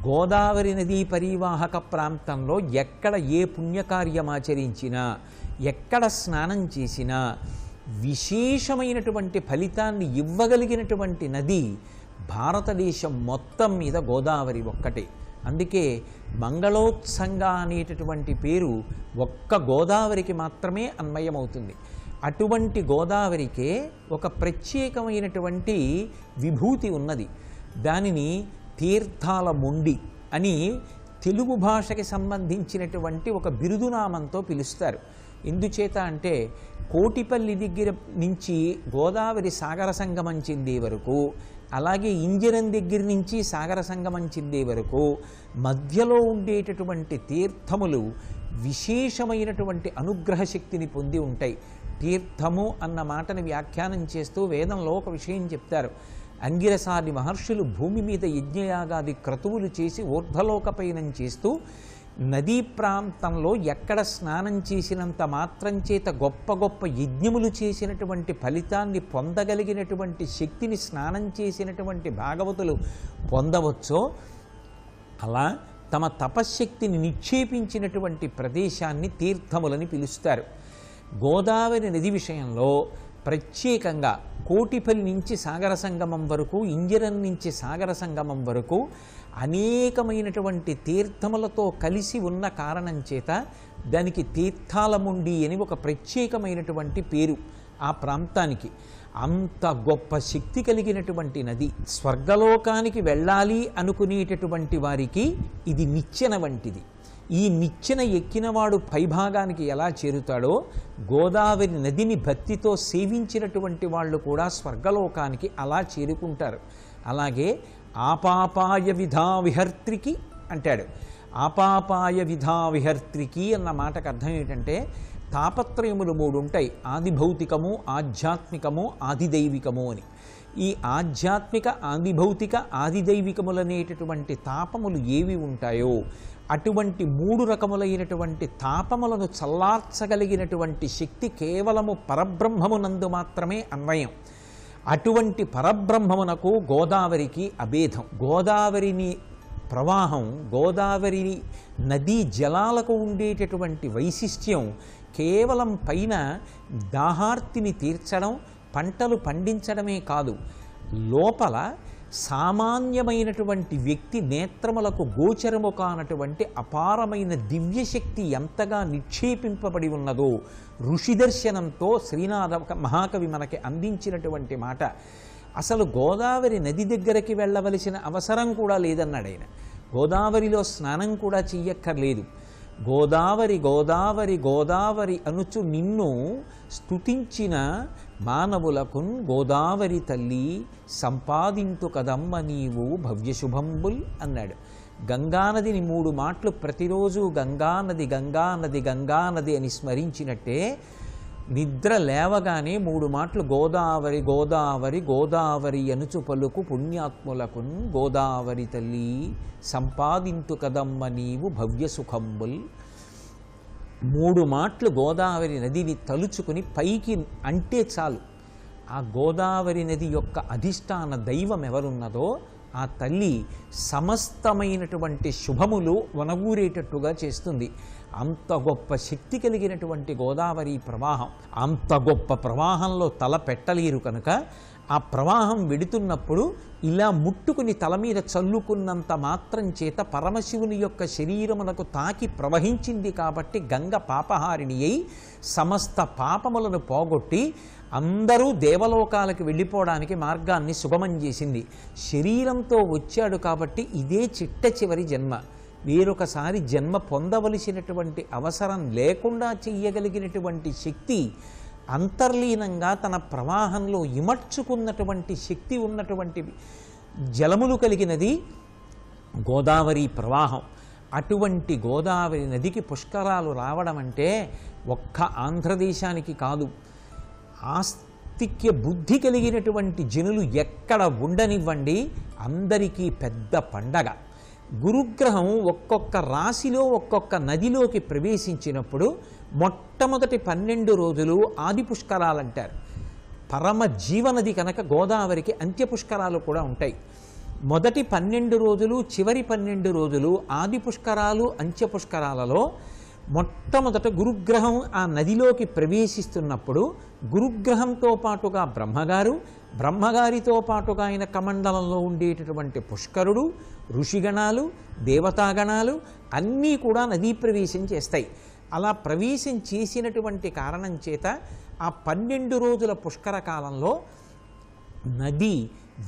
[SPEAKER 2] గోదావరి నదీ పరివాహక ప్రాంతంలో ఎక్కడ ఏ పుణ్యకార్యం ఆచరించినా, ఎక్కడ స్నానం చేసినా విశేషమైనటువంటి ఫలితాన్ని ఇవ్వగలిగినటువంటి నది భారతదేశం మొత్తం మీద గోదావరి ఒక్కటే. అందుకే మంగళోత్సంగా అనేటటువంటి పేరు ఒక్క గోదావరికి మాత్రమే అన్వయమవుతుంది. అటువంటి గోదావరికే ఒక ప్రత్యేకమైనటువంటి విభూతి ఉన్నది. దానిని తీర్థాల మొండి అని తెలుగు భాషకి సంబంధించినటువంటి ఒక బిరుదునామంతో పిలుస్తారు. ఎందుచేత అంటే కోటిపల్లి దగ్గర నుంచి గోదావరి సాగర సంగమం చెందే వరకు, అలాగే ఇంజరం దగ్గర నుంచి సాగర సంగమం చెందే వరకు మధ్యలో ఉండేటటువంటి తీర్థములు విశేషమైనటువంటి అనుగ్రహ శక్తిని పొంది ఉంటాయి. తీర్థము అన్న మాటని వ్యాఖ్యానం చేస్తూ వేదంలో ఒక విషయం చెప్తారు. అంగిరసాది మహర్షులు భూమి మీద యజ్ఞయాగాది క్రతువులు చేసి ఊర్ధ్వలోకపయనం చేస్తూ నదీ ప్రాంతంలో ఎక్కడ స్నానం చేసినంత మాత్రం చేత గొప్ప గొప్ప యజ్ఞములు చేసినటువంటి ఫలితాన్ని పొందగలిగినటువంటి శక్తిని స్నానం చేసినటువంటి భాగవతులు పొందవచ్చో అలా తమ తపశ్శక్తిని నిక్షేపించినటువంటి ప్రదేశాన్ని తీర్థములని పిలుస్తారు. గోదావరి నది విషయంలో ప్రత్యేకంగా కోటిపల్లి నుంచి సాగర సంగమం వరకు, ఇంజరం నుంచి సాగర సంగమం వరకు అనేకమైనటువంటి తీర్థములతో కలిసి ఉన్న కారణం చేత దానికి తీర్థాలముండి అని ఒక ప్రత్యేకమైనటువంటి పేరు ఆ ప్రాంతానికి. అంత గొప్ప శక్తి కలిగినటువంటి నది. స్వర్గలోకానికి వెళ్ళాలి అనుకునేటటువంటి వారికి ఇది నిచ్చెన వంటిది. ఈ నిచ్చెన ఎక్కినవాడు పైభాగానికి ఎలా చేరుతాడో గోదావరి నదిని భక్తితో సేవించినటువంటి వాళ్ళు కూడా స్వర్గలోకానికి అలా చేరుకుంటారు. అలాగే ఆపాపాయ విధా విహర్త్రికి అంటాడు. ఆపాపాయ విధా విహర్త్రికి అన్న మాటకు అర్థం ఏంటంటే తాపత్రయములు 3 ఉంటాయి. ఆది భౌతికము, ఆధ్యాత్మికము, ఆదిదైవికము అని. ఈ ఆధ్యాత్మిక, ఆదిభౌతిక, ఆదిదైవికములనేటటువంటి తాపములు ఏవి ఉంటాయో అటువంటి 3 రకములైనటువంటి తాపములను చల్లార్చగలిగినటువంటి శక్తి కేవలము పరబ్రహ్మమునందు మాత్రమే అన్వయం. అటువంటి పరబ్రహ్మమునకు గోదావరికి అభేదం. గోదావరిని ప్రవాహం, గోదావరి నదీ జలాలకు ఉండేటటువంటి వైశిష్ట్యం కేవలం పైన దాహార్తిని తీర్చడం, పంటలు పండించడమే కాదు, లోపల సామాన్యమైనటువంటి వ్యక్తి నేత్రములకు గోచరము కానటువంటి అపారమైన దివ్యశక్తి ఎంతగా నిక్షేపింపబడి ఉన్నదో ఋషి దర్శనంతో శ్రీనాథ మహాకవి మనకి అందించినటువంటి మాట. అసలు గోదావరి నది దగ్గరికి వెళ్ళవలసిన అవసరం కూడా లేదన్నాడు ఆయన. గోదావరిలో స్నానం కూడా చెయ్యక్కర్లేదు. గోదావరి గోదావరి గోదావరి అనుచు నిన్ను స్తుతించిన మానవులకున్ గోదావరి తల్లి సంపాదింతు కదమ్మ నీవు భవ్యశుభంబుల్ అన్నాడు. గంగానదిని 3 మాటలు ప్రతిరోజు గంగానది గంగానది గంగానది అని స్మరించినట్టే నిద్ర లేవగానే 3 మాటలు గోదావరి గోదావరి గోదావరి అనుచు పలుకు పుణ్యాత్ములకున్ గోదావరి తల్లి సంపాదింతు కదమ్మ నీవు భవ్యసుఖంబుల్. 3 మాటలు గోదావరి నదిని తలుచుకుని పైకి అంటే చాలు ఆ గోదావరి నది యొక్క అధిష్టాన దైవం ఎవరున్నదో ఆ తల్లి సమస్తమైనటువంటి శుభములు వనగూరేటట్టుగా చేస్తుంది. అంత గొప్ప శక్తి కలిగినటువంటి గోదావరి ప్రవాహం. అంత గొప్ప ప్రవాహంలో తల పెట్టలేరు కనుక ఆ ప్రవాహం వెడుతున్నప్పుడు ఇలా ముట్టుకుని తల మీద చల్లుకున్నంత మాత్రం చేత పరమశివుని యొక్క శరీరమునకు తాకి ప్రవహించింది కాబట్టి గంగ పాపహారిణి అయి సమస్త పాపములను పోగొట్టి అందరూ దేవలోకాలకు వెళ్ళిపోవడానికి మార్గాన్ని సుగమం చేసింది. శరీరంతో వచ్చాడు కాబట్టి ఇదే చిట్ట చివరి జన్మ. వేరొకసారి జన్మ పొందవలసినటువంటి అవసరం లేకుండా చెయ్యగలిగినటువంటి శక్తి అంతర్లీనంగా తన ప్రవాహంలో ఇమర్చుకున్నటువంటి శక్తి ఉన్నటువంటి జలములు కలిగినది గోదావరి ప్రవాహం. అటువంటి గోదావరి నదికి పుష్కరాలు రావడం అంటే ఒక్క ఆంధ్రదేశానికి కాదు, ఆస్తిక్య బుద్ధి కలిగినటువంటి జనులు ఎక్కడ ఉండనివ్వండి అందరికీ పెద్ద పండగ. గురుగ్రహం ఒక్కొక్క రాశిలో ఒక్కొక్క నదిలోకి ప్రవేశించినప్పుడు మొట్టమొదటి 12 రోజులు ఆది పుష్కరాలు అంటారు. పరమ జీవనది కనుక గోదావరికి అంత్య పుష్కరాలు కూడా ఉంటాయి. మొదటి 12 రోజులు చివరి 12 రోజులు ఆది పుష్కరాలు అంత్య పుష్కరాలలో మొట్టమొదట గురుగ్రహం ఆ నదిలోకి ప్రవేశిస్తున్నప్పుడు గురుగ్రహంతో పాటుగా బ్రహ్మగారు బ్రహ్మగారితో పాటుగా ఆయన కమండలంలో ఉండేటటువంటి పుష్కరుడు, ఋషిగణాలు, దేవతాగణాలు అన్నీ కూడా నదీ ప్రవేశం చేస్తాయి. అలా ప్రవేశం చేసినటువంటి కారణం చేత ఆ 12 రోజుల పుష్కర కాలంలో నది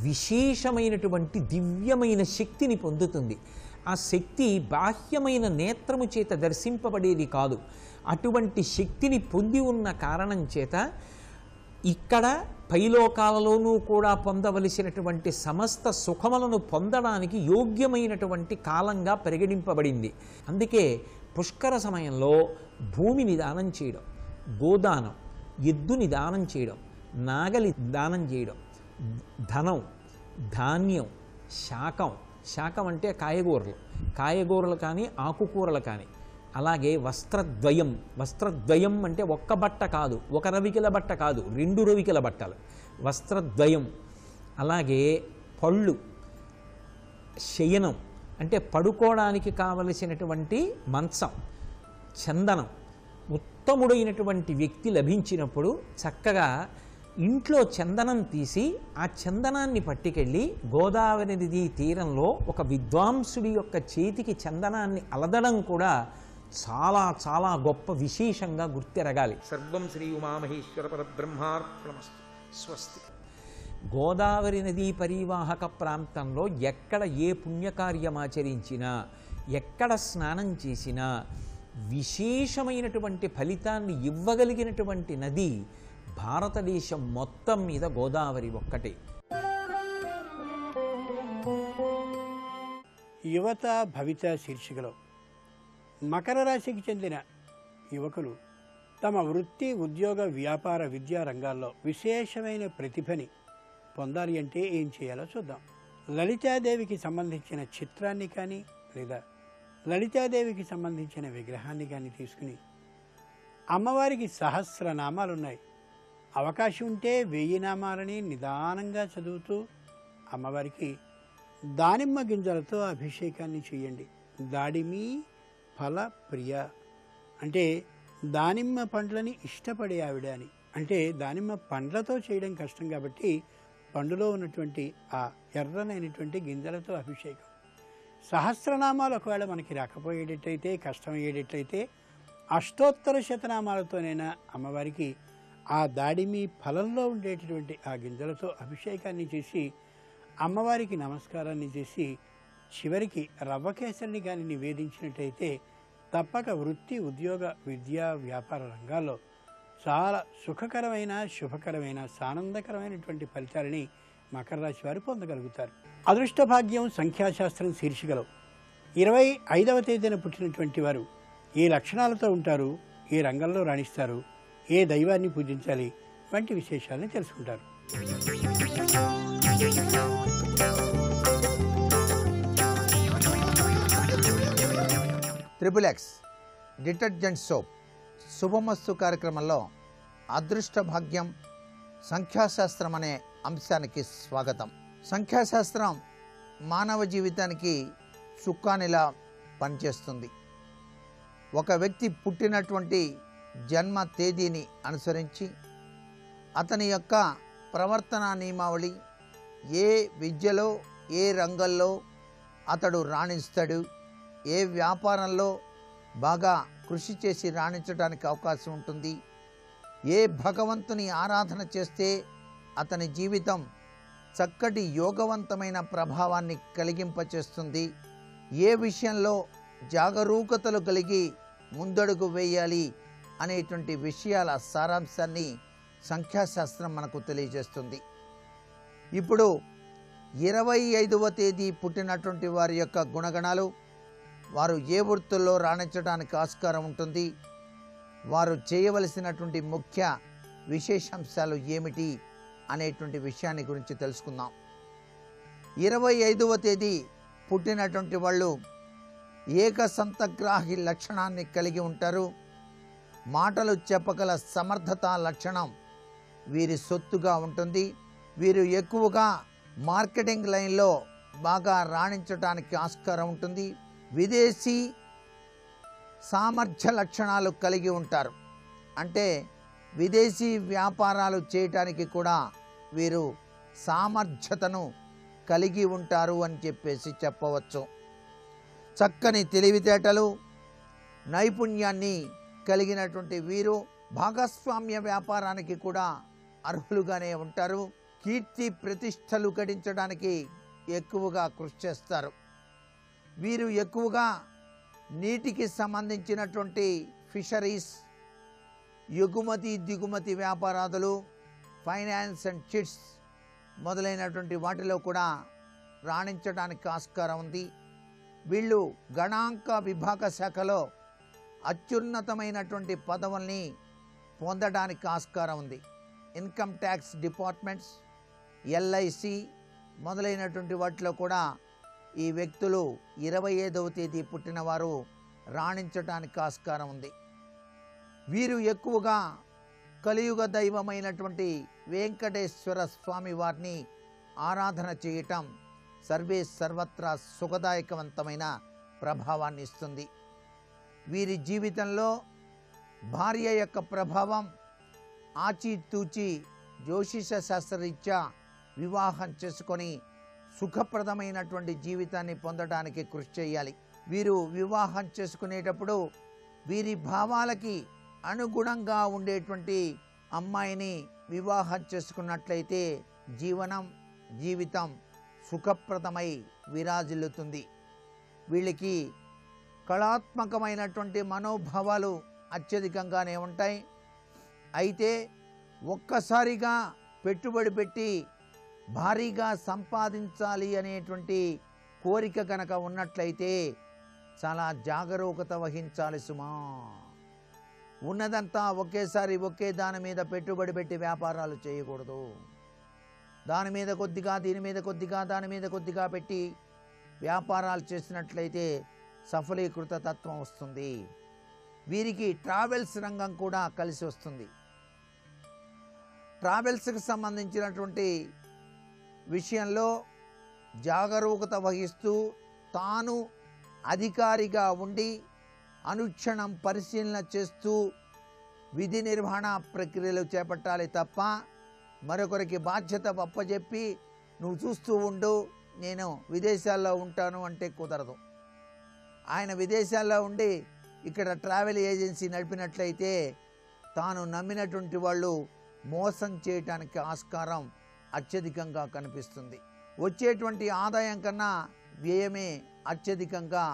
[SPEAKER 2] విశేషమైనటువంటి దివ్యమైన శక్తిని పొందుతుంది. ఆ శక్తి బాహ్యమైన నేత్రము చేత దర్శింపబడేది కాదు. అటువంటి శక్తిని పొంది ఉన్న కారణం చేత ఇక్కడ పైలోకాలలోనూ కూడా పొందవలసినటువంటి సమస్త సుఖములను పొందడానికి యోగ్యమైనటువంటి కాలంగా పరిగణింపబడింది. అందుకే పుష్కర సమయంలో భూమిని దానం చేయడం, గోదానం, ఎద్దుని దానం చేయడం, నాగలి దానం చేయడం, ధనం, ధాన్యం, శాకం అంటే కాయగూరలు కానీ ఆకుకూరలు కానీ, అలాగే వస్త్రద్వయం అంటే ఒక్క బట్ట కాదు, ఒక రవికల బట్ట కాదు, 2 రవికల బట్టలు, వస్త్రద్వయం. అలాగే పళ్ళు, శయనం అంటే పడుకోవడానికి కావలసినటువంటి మంచం, చందనం. ఉత్తముడైనటువంటి వ్యక్తి లభించినప్పుడు చక్కగా ఇంట్లో చందనం తీసి ఆ చందనాన్ని పట్టుకెళ్ళి గోదావరి నదీ తీరంలో ఒక విద్వాంసుడి యొక్క చేతికి చందనాన్ని అలదడం కూడా చాలా చాలా గొప్ప విశేషంగా గుర్తెరగాలి. సర్వం శ్రీ ఉమామహేశ్వర పరబ్రహ్మార్పణమస్తు. స్వస్తి. గోదావరి నదీ పరివాహక ప్రాంతంలో ఎక్కడ ఏ పుణ్యకార్యమాచరించినా, ఎక్కడ స్నానం చేసినా విశేషమైనటువంటి ఫలితాన్ని ఇవ్వగలిగినటువంటి నది భారతదేశం మొత్తం మీద గోదావరి ఒక్కటే.
[SPEAKER 1] యువత భవిత శీర్షికలో మకర రాశికి చెందిన యువకులు తమ వృత్తి, ఉద్యోగ, వ్యాపార, విద్యా రంగాల్లో విశేషమైన ప్రతిభని పొందాలి అంటే ఏం చేయాలో చూద్దాం. లలితాదేవికి సంబంధించిన చిత్రాన్ని కానీ లేదా లలితాదేవికి సంబంధించిన విగ్రహాన్ని కానీ తీసుకుని అమ్మవారికి సహస్రనామాలున్నాయి, అవకాశం ఉంటే 1000 నామాలని నిదానంగా చదువుతూ అమ్మవారికి దానిమ్మ గింజలతో అభిషేకాన్ని చేయండి. దాడిమి ఫల ప్రియ అంటే దానిమ్మ పండ్లని ఇష్టపడే ఆవిడ అని. అంటే దానిమ్మ పండ్లతో చేయడం కష్టం కాబట్టి పండులో ఉన్నటువంటి ఆ ఎర్రనైనటువంటి గింజలతో అభిషేకం. సహస్రనామాలు ఒకవేళ మనకి రాకపోయేటట్లయితే, కష్టమయ్యేటట్లయితే అష్టోత్తర శతనామాలతోనైనా అమ్మవారికి ఆ దాడిమి ఫలంలో ఉండేటటువంటి ఆ గింజలతో అభిషేకాన్ని చేసి అమ్మవారికి నమస్కారాన్ని చేసి చివరికి రవ్వకేసరిని కానీ నివేదించినట్టయితే తప్పక వృత్తి, ఉద్యోగ, విద్యా, వ్యాపార రంగాల్లో చాలా సుఖకరమైన, శుభకరమైన, సానందకరమైనటువంటి ఫలితాలని మకర రాశి వారు పొందగలుగుతారు. అదృష్ట భాగ్యం సంఖ్యాశాస్త్రం శీర్షికలో 25వ తేదీన పుట్టినటువంటి వారు ఏ లక్షణాలతో ఉంటారు, ఏ రంగంలో రాణిస్తారు, ఏ దైవాన్ని పూజించాలి వంటి విశేషాలను తెలుసుకుంటారు.
[SPEAKER 3] XXX డిటర్జెంట్ సోప్ శుభమస్తు కార్యక్రమంలో అదృష్ట భాగ్యం సంఖ్యాశాస్త్రం అనే అంశానికి స్వాగతం. సంఖ్యాశాస్త్రం మానవ జీవితానికి చుక్కానిలా పనిచేస్తుంది. ఒక వ్యక్తి పుట్టినటువంటి జన్మ తేదీని అనుసరించి అతని యొక్క ప్రవర్తనా నియమావళి, ఏ విద్యలో, ఏ రంగంలో అతడు రాణిస్తాడు, ఏ వ్యాపారంలో బాగా కృషి చేసి రాణించడానికి అవకాశం ఉంటుంది, ఏ భగవంతుని ఆరాధన చేస్తే అతని జీవితం చక్కటి యోగవంతమైన ప్రభావాన్ని కలిగింపచేస్తుంది, ఏ విషయంలో జాగరూకతలు కలిగి ముందడుగు వేయాలి అనేటువంటి విషయాల సారాంశాన్ని సంఖ్యాశాస్త్రం మనకు తెలియజేస్తుంది. ఇప్పుడు 25వ తేదీ పుట్టినటువంటి వారి యొక్క గుణగణాలు, వారు ఏ వృత్తుల్లో రాణించడానికి ఆస్కారం ఉంటుంది, వారు చేయవలసినటువంటి ముఖ్య విశేషాంశాలు ఏమిటి అనేటువంటి విషయాన్ని గురించి తెలుసుకుందాం. 25వ తేదీ పుట్టినటువంటి వాళ్ళు ఏకసంతగ్రాహి లక్షణాన్ని కలిగి ఉంటారు. మాటలు చెప్పగల సమర్థత లక్షణం వీరి సొత్తుగా ఉంటుంది. వీరు ఎక్కువగా మార్కెటింగ్ లైన్లో బాగా రాణించడానికి ఆస్కారం ఉంటుంది. విదేశీ సామర్థ్య లక్షణాలు కలిగి ఉంటారు. అంటే విదేశీ వ్యాపారాలు చేయటానికి కూడా వీరు సామర్థ్యతను కలిగి ఉంటారు అని చెప్పేసి చెప్పవచ్చు. చక్కని తెలివితేటలు, నైపుణ్యాన్ని కలిగినటువంటి వీరు భాగస్వామ్య వ్యాపారానికి కూడా అర్హులుగానే ఉంటారు. కీర్తి ప్రతిష్టలు గడించడానికి ఎక్కువగా కృషి చేస్తారు. వీరు ఎక్కువగా నీటికి సంబంధించినటువంటి ఫిషరీస్, ఎగుమతి దిగుమతి వ్యాపారాదులు, ఫైనాన్స్ అండ్ చిట్స్ మొదలైనటువంటి వాటిలో కూడా రాణించడానికి ఆస్కారం ఉంది. వీళ్ళు గణాంక విభాగ శాఖలో అత్యున్నతమైనటువంటి పదవుల్ని పొందడానికి ఆస్కారం ఉంది. ఇన్కమ్ ట్యాక్స్ డిపార్ట్మెంట్స్, ఎల్ఐసి మొదలైనటువంటి వాటిలో కూడా ఈ వ్యక్తులు 25వ తేదీ పుట్టినవారు రాణించడానికి ఆస్కారం ఉంది. వీరు ఎక్కువగా కలియుగ దైవమైనటువంటి వెంకటేశ్వర స్వామి వారిని ఆరాధన చేయటం సర్వత్రా సుఖదాయకవంతమైన ప్రభావాన్ని ఇస్తుంది. వీరి జీవితంలో భార్య యొక్క ప్రభావం ఆచితూచి జ్యోతిష శాస్త్రరీత్యా వివాహం చేసుకొని సుఖప్రదమైనటువంటి జీవితాన్ని పొందడానికి కృషి చేయాలి. వీరు వివాహం చేసుకునేటప్పుడు వీరి భావాలకి అనుగుణంగా ఉండేటువంటి అమ్మాయిని వివాహం చేసుకున్నట్లయితే జీవితం సుఖప్రదమై విరాజిల్లుతుంది. వీళ్ళకి కళాత్మకమైనటువంటి మనోభావాలు అత్యధికంగానే ఉంటాయి. అయితే ఒక్కసారిగా పెట్టుబడి పెట్టి భారీగా సంపాదించాలి అనేటువంటి కోరిక కనుక ఉన్నట్లయితే చాలా జాగరూకత వహించాలి సుమా. ఉన్నదంతా ఒకేసారి ఒకే దాని మీద పెట్టుబడి పెట్టి వ్యాపారాలు చేయకూడదు. దాని మీద కొద్దిగా, దీని మీద కొద్దిగా, దాని మీద కొద్దిగా పెట్టి వ్యాపారాలు చేసినట్లయితే సఫలీకృత తత్వం వస్తుంది. వీరికి ట్రావెల్స్ రంగం కూడా కలిసి వస్తుంది. ట్రావెల్స్కి సంబంధించినటువంటి విషయంలో జాగరూకత వహిస్తూ తాను అధికారిగా ఉండి అనుక్షణం పరిశీలన చేస్తూ విధి నిర్వహణ ప్రక్రియలు చేపట్టాలి తప్ప మరొకరికి బాధ్యత అప్పచెప్పి నువ్వు చూస్తూ ఉండు, నేను విదేశాల్లో ఉంటాను అంటే కుదరదు. ఆయన విదేశాల్లో ఉండి ఇక్కడ ట్రావెల్ ఏజెన్సీ నడిపినట్లయితే తాను నమ్మినటువంటి వాళ్ళు మోసం చేయటానికి ఆస్కారం అత్యధికంగా కనిపిస్తుంది. వచ్చేటువంటి ఆదాయం కన్నా వ్యయమే అత్యధికంగా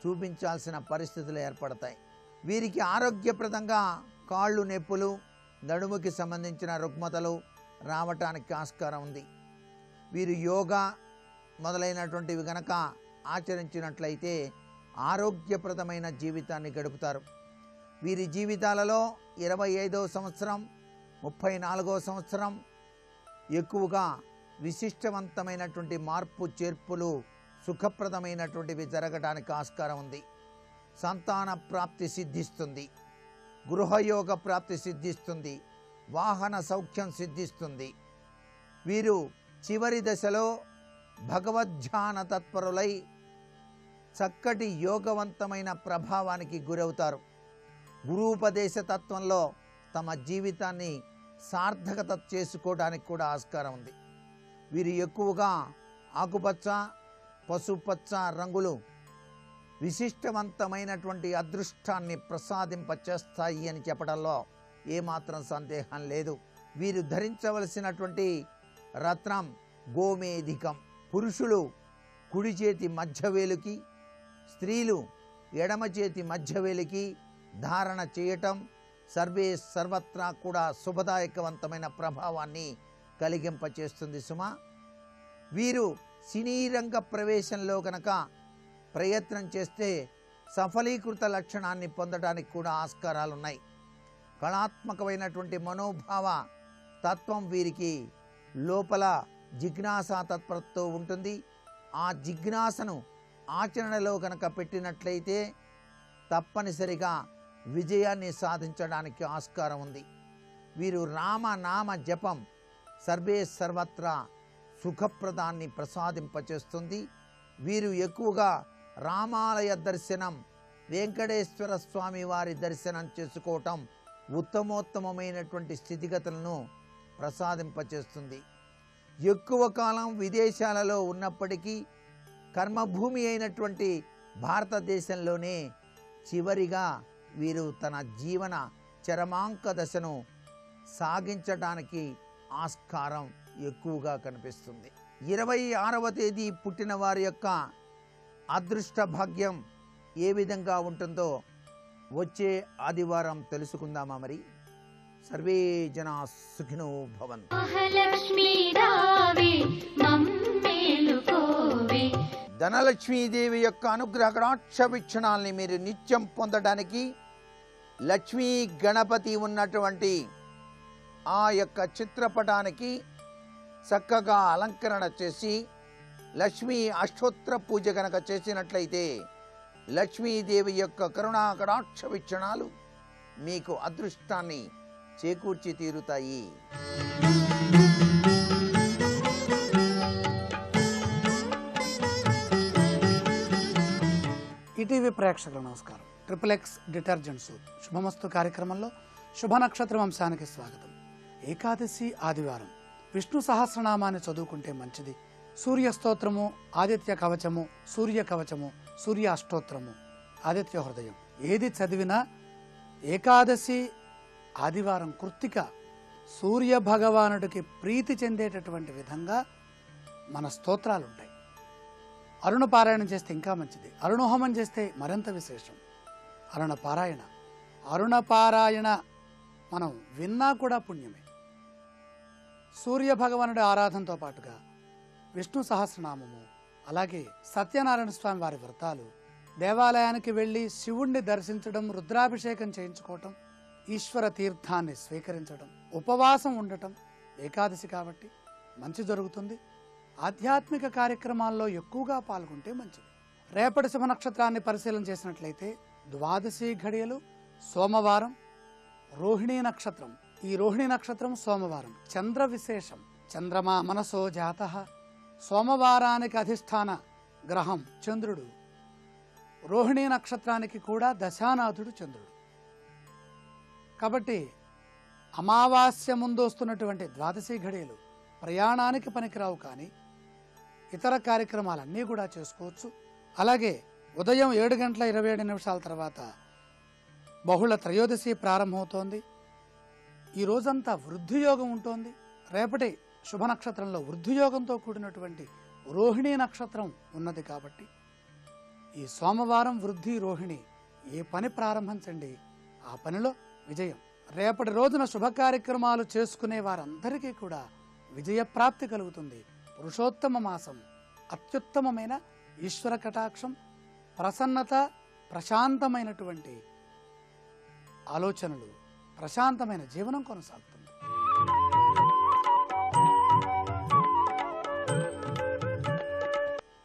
[SPEAKER 3] చూపించాల్సిన పరిస్థితులు ఏర్పడతాయి. వీరికి ఆరోగ్యప్రదంగా కాళ్ళు నొప్పులు, నడుముకి సంబంధించిన రుగ్మతలు రావటానికి ఆస్కారం ఉంది. వీరు యోగా మొదలైనటువంటివి గనక ఆచరించినట్లయితే ఆరోగ్యప్రదమైన జీవితాన్ని గడుపుతారు. వీరి జీవితాలలో 25వ సంవత్సరం, 34వ సంవత్సరం ఎక్కువగా విశిష్టవంతమైనటువంటి మార్పు చేర్పులు సుఖప్రదమైనటువంటివి జరగడానికి ఆస్కారం ఉంది. సంతాన ప్రాప్తి సిద్ధిస్తుంది, గృహయోగ ప్రాప్తి సిద్ధిస్తుంది, వాహన సౌఖ్యం సిద్ధిస్తుంది. వీరు చివరి దశలో భగవద్ధ్యాన తత్పరులై చక్కటి యోగవంతమైన ప్రభావానికి గురవుతారు. గురూపదేశ తత్వంలో తమ జీవితాన్ని సార్థకత చేసుకోవడానికి కూడా ఆస్కారం ఉంది. వీరు ఎక్కువగా ఆకుపచ్చ, పసుపచ్చ రంగులు విశిష్టవంతమైనటువంటి అదృష్టాన్ని ప్రసాదింపచేస్తాయి అని చెప్పడంలో ఏమాత్రం సందేహం లేదు. వీరు ధరించవలసినటువంటి రత్నం గోమేధికం. పురుషులు కుడి చేతి మధ్యవేలుకి, స్త్రీలు ఎడమ చేతి మధ్యవేలికి ధారణ చేయటం సర్వత్రా కూడా శుభదాయకవంతమైన ప్రభావాన్ని కలిగింపచేస్తుంది సుమా. వీరు సినీ రంగ ప్రవేశంలో కనుక ప్రయత్నం చేస్తే సఫలీకృత లక్షణాన్ని పొందడానికి కూడా ఆస్కారాలున్నాయి. కళాత్మకమైనటువంటి మనోభావ తత్వం వీరికి లోపల జిజ్ఞాసా తత్పరతో ఉంటుంది. ఆ జిజ్ఞాసను ఆచరణలో కనుక పెట్టినట్లయితే తప్పనిసరిగా విజయాన్ని సాధించడానికి ఆస్కారం ఉంది. వీరు రామనామ జపం సర్వత్రా సుఖప్రదాన్ని ప్రసాదింపచేస్తుంది. వీరు ఎక్కువగా రామాలయ దర్శనం, వెంకటేశ్వర స్వామి వారి దర్శనం చేసుకోవటం ఉత్తమోత్తమైనటువంటి స్థితిగతులను ప్రసాదింపచేస్తుంది. ఎక్కువ కాలం విదేశాలలో ఉన్నప్పటికీ కర్మభూమి అయినటువంటి భారతదేశంలోనే చివరిగా వీరు తన జీవన చరమాంక దశను సాగించడానికి ఆస్కారం ఎక్కువగా కనిపిస్తుంది. 26వ తేదీ పుట్టిన వారి యొక్క అదృష్ట భాగ్యం ఏ విధంగా ఉంటుందో వచ్చే ఆదివారం తెలుసుకుందామా? మరి సర్వే జనా సుఖినో భవంతు. ధనలక్ష్మీదేవి యొక్క అనుగ్రహ కటాక్ష వీక్షణాలని మీరు నిత్యం పొందడానికి లక్ష్మీ గణపతి ఉన్నటువంటి ఆ యొక్క చిత్రపటానికి చక్కగా అలంకరణ చేసి లక్ష్మీ అష్టోత్తర పూజ కనుక చేసినట్లయితే లక్ష్మీదేవి యొక్క కరుణా కటాక్ష వీక్షణాలు మీకు అదృష్టాన్ని చేకూర్చి తీరుతాయి.
[SPEAKER 4] ఈటీవీ ప్రేక్షకులకు నమస్కారం. XXX డిటర్జెంట్ సోప్ శుభమస్తు కార్యక్రమంలో శుభ నక్షత్రం అంశానికి స్వాగతం. ఏకాదశి ఆదివారం విష్ణు సహస్రనామాన్ని చదువుకుంటే మంచిది. సూర్య స్తోత్రము, ఆదిత్య కవచము, సూర్య కవచము, సూర్య అష్టోత్తరము, ఆదిత్య హృదయం ఏది చదివినా ఏకాదశి ఆదివారం కృత్తిక సూర్య భగవానుడికి ప్రీతి చెందేటటువంటి విధంగా మన స్తోత్రాలు ఉంటాయి. అరుణ పారాయణం చేస్తే ఇంకా మంచిది. అరుణోహమం చేస్తే మరింత విశేషం. అరుణ పారాయణ మనం విన్నా కూడా పుణ్యమే. సూర్య భగవానుడి ఆరాధనతో పాటుగా విష్ణు సహస్రనామము, అలాగే సత్యనారాయణ స్వామి వారి వ్రతాలు, దేవాలయానికి వెళ్ళి శివుణ్ణి దర్శించడం, రుద్రాభిషేకం చేయించుకోవటం, ఈశ్వర తీర్థాన్ని స్వీకరించడం, ఉపవాసం ఉండటం, ఏకాదశి కాబట్టి మంచి జరుగుతుంది. ఆధ్యాత్మిక కార్యక్రమాల్లో ఎక్కువగా పాల్గొంటే మంచిది. రేపటి శుభ నక్షత్రాన్ని పరిశీలన చేసినట్లయితే ద్వాదశి ఘడియలు సోమవారం, రోహిణీ నక్షత్రం. ఈ రోహిణీ నక్షత్రం సోమవారం, చంద్ర విశేషం. చంద్రమా మనసో జాతః. సోమవారానికి అధిష్టాన గ్రహం చంద్రుడు. రోహిణీ నక్షత్రానికి కూడా దశానాథుడు చంద్రుడు. కాబట్టి అమావాస్య ముందు వస్తున్నటువంటి ద్వాదశి ఘడియలు ప్రయాణానికి పనికిరావు, కానీ ఇతర కార్యక్రమాలన్నీ కూడా చేసుకోవచ్చు. అలాగే ఉదయం 7:27 తర్వాత బహుళ త్రయోదశి ప్రారంభమవుతోంది. ఈ రోజంతా వృద్ధియోగం ఉంటుంది. రేపటి శుభ నక్షత్రంలో వృద్ధియోగంతో కూడినటువంటి రోహిణీ నక్షత్రం ఉన్నది కాబట్టి ఈ సోమవారం వృద్ధి రోహిణి ఏ పని ప్రారంభించండి, ఆ పనిలో విజయం. రేపటి రోజున శుభ కార్యక్రమాలు చేసుకునే వారందరికీ కూడా విజయప్రాప్తి కలుగుతుంది. పురుషోత్తమ మాసం, అత్యుత్తమమైన ఈశ్వర కటాక్షం, ప్రసన్నత, ప్రశాంతమైనటువంటి ఆలోచనలు, ప్రశాంతమైన జీవనం కొనసాగుతుంది.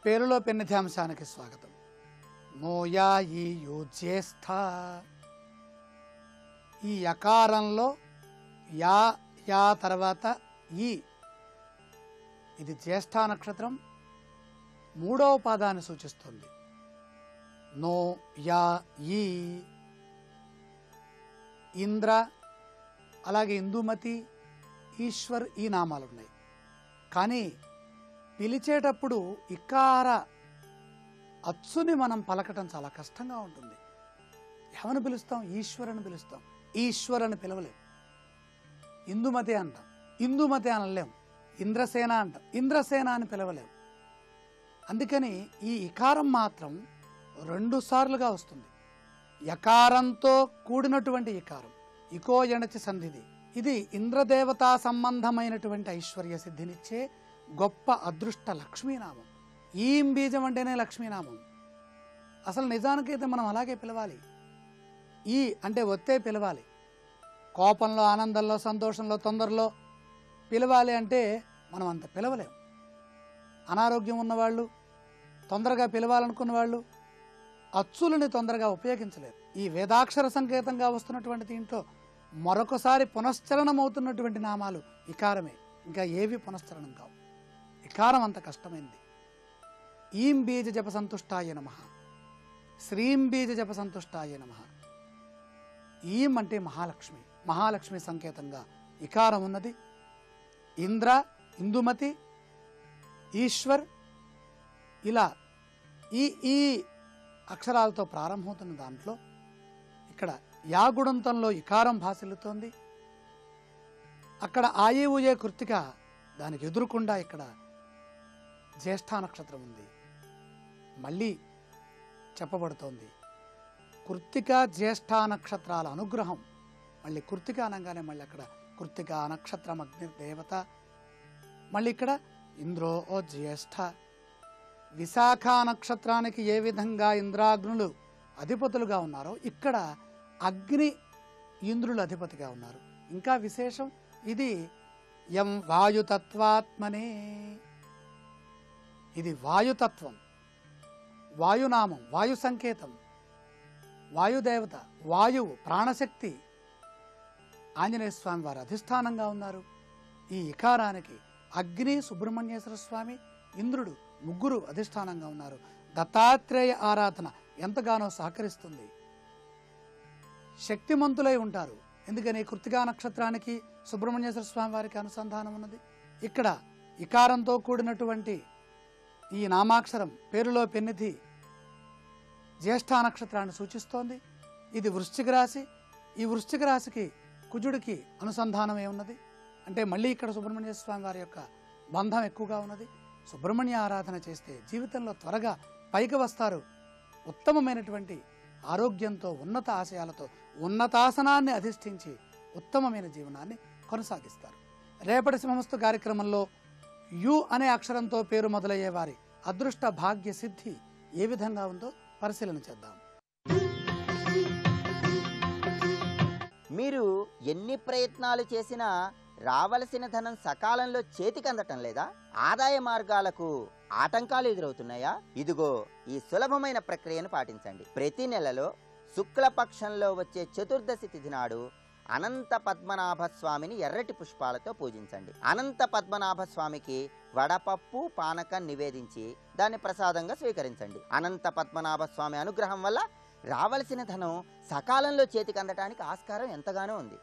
[SPEAKER 4] పేరులో పెన్నిధ్యాంశానికి స్వాగతం. నోయాయి జ్యేష్ఠ. ఈ యకారంలో యా తర్వాత ఈ, ఇది జ్యేష్ఠ నక్షత్రం 3వ పాదాన్ని సూచిస్తుంది. నో యా ఈ. ఇంద్ర, అలాగే ఇందుమతి, ఈశ్వర్ ఈ నామాలు ఉన్నాయి. కానీ పిలిచేటప్పుడు ఇకార అచ్చుని మనం పలకటం చాలా కష్టంగా ఉంటుంది. ఎవరిని పిలుస్తాం? ఈశ్వరుని పిలుస్తాం. ఈశ్వరుని పిలవలేం. ఇందుమతి అంటాం, ఇందుమతి అనలేం. ఇంద్రసేన అంటాం, ఇంద్రసేన అని పిలవలేం. అందుకని ఈ ఇకారం మాత్రం 2 సార్లుగా వస్తుంది. యకారంతో కూడినటువంటి ఇకారం, ఇకో ఎణచి సంధిది. ఇది ఇంద్రదేవతా సంబంధమైనటువంటి ఐశ్వర్య సిద్ధినిచ్చే గొప్ప అదృష్ట లక్ష్మీనామం. ఈం బీజం అంటేనే లక్ష్మీనామం. అసలు నిజానికైతే మనం అలాగే పిలవాలి. ఈ అంటే ఒత్తే పిలవాలి. కోపంలో, ఆనందంలో, సంతోషంలో, తొందరలో పిలవాలి అంటే మనం అంత పిలవలేం. అనారోగ్యం ఉన్నవాళ్ళు, తొందరగా పిలవాలనుకున్న వాళ్ళు అచ్చులని తొందరగా ఉపయోగించలేరు. ఈ వేదాక్షర సంకేతంగా వస్తున్నటువంటి దీంట్లో మరొకసారి పునశ్చరణం అవుతున్నటువంటి నామాలు ఇకారమే, ఇంకా ఏవి పునశ్చరణం కావు. ఇకారం అంత కష్టమైంది. ఈం బీజ జప సంతుష్టాయ నమః, శ్రీం బీజ జప సంతుష్టాయ నమః. ఈం అంటే మహాలక్ష్మి, మహాలక్ష్మి సంకేతంగా ఇకారం ఉన్నది. ఇంద్ర, ఇందుమతి, ఈశ్వర్, ఇలా ఈ ఈ అక్షరాలతో ప్రారంభమవుతున్న దాంట్లో ఇక్కడ యాగుడంతంలో ఇకారం భాసిల్లుతోంది. అక్కడ ఆయి ఊయే కృత్తిక, దానికి ఎదురుకుండా ఇక్కడ జ్యేష్ఠ నక్షత్రం ఉంది. మళ్ళీ చెప్పబడుతోంది కృత్తిక జ్యేష్ఠ నక్షత్రాల అనుగ్రహం. మళ్ళీ కృత్తిక అనగానే మళ్ళీ అక్కడ కృత్తిక నక్షత్రం అగ్ని దేవత, మళ్ళీ ఇక్కడ ఇంద్రో ఓ జ్యేష్ఠ. విశాఖ నక్షత్రానికి ఏ విధంగా ఇంద్రాగ్నులు అధిపతులుగా ఉన్నారో ఇక్కడ అగ్ని ఇంద్రులు అధిపతిగా ఉన్నారు. ఇంకా విశేషం, ఇది యం వాయుతత్వాత్మనే, ఇది వాయుతత్వం, వాయునామం, వాయు సంకేతం, వాయుదేవత, వాయువు ప్రాణశక్తి. ఆంజనేయ స్వామి వారు అధిష్టానంగా ఉన్నారు. ఈ ఇకారానికి అగ్ని, సుబ్రహ్మణ్యేశ్వర స్వామి, ఇంద్రుడు ముగ్గురు అధిష్టానంగా ఉన్నారు. దత్తాత్రేయ ఆరాధన ఎంతగానో సహకరిస్తుంది. శక్తిమంతులై ఉంటారు. ఎందుకని కృత్తికా నక్షత్రానికి సుబ్రహ్మణ్యేశ్వర స్వామి వారికి అనుసంధానం ఉన్నది. ఇక్కడ ఇకారంతో కూడినటువంటి ఈ నామాక్షరం పేరులో పెన్నిధి జ్యేష్ఠ నక్షత్రాన్ని సూచిస్తోంది. ఇది వృశ్చిక రాశి. ఈ వృశ్చిక రాశికి కుజుడికి అనుసంధానమే ఉన్నది. అంటే మళ్ళీ ఇక్కడ సుబ్రహ్మణ్య స్వామి వారి యొక్క బంధం ఎక్కువగా ఉన్నది. సుబ్రహ్మణ్య ఆరాధన చేస్తే జీవితంలో త్వరగా పైకి వస్తారు. ఉత్తమమైనటువంటి ఆరోగ్యంతో, ఉన్నత ఆశయాలతో, ఉన్నతాసనాన్ని అధిష్ఠించి ఉత్తమమైన జీవనాన్ని కొనసాగిస్తారు. రేపటి సింహస్తు కార్యక్రమంలో యు అనే అక్షరంతో పేరు మొదలయ్యే వారి అదృష్ట భాగ్య సిద్ధి ఏ విధంగా ఉందో పరిశీలన చేద్దాం.
[SPEAKER 5] మీరు ఎన్ని ప్రయత్నాలు చేసినా రావలసిన ధనం సకాలంలో చేతికి అందటం లేదా? ఆదాయ మార్గాలకు ఆటంకాలు ఎదురవుతున్నాయా? ఇదిగో ఈ సులభమైన ప్రక్రియను పాటించండి. ప్రతి నెలలో శుక్లపక్షంలో వచ్చే చతుర్దశి తిథి నాడు అనంత పద్మనాభ స్వామిని ఎర్రటి పుష్పాలతో పూజించండి. అనంత పద్మనాభ స్వామికి వడపప్పు, పానకం నివేదించి దాన్ని ప్రసాదంగా స్వీకరించండి. అనంత పద్మనాభ స్వామి అనుగ్రహం వల్ల రావలసిన ధనం సకాలంలో చేతికి అందటానికి ఆస్కారం ఎంతగానో ఉంది.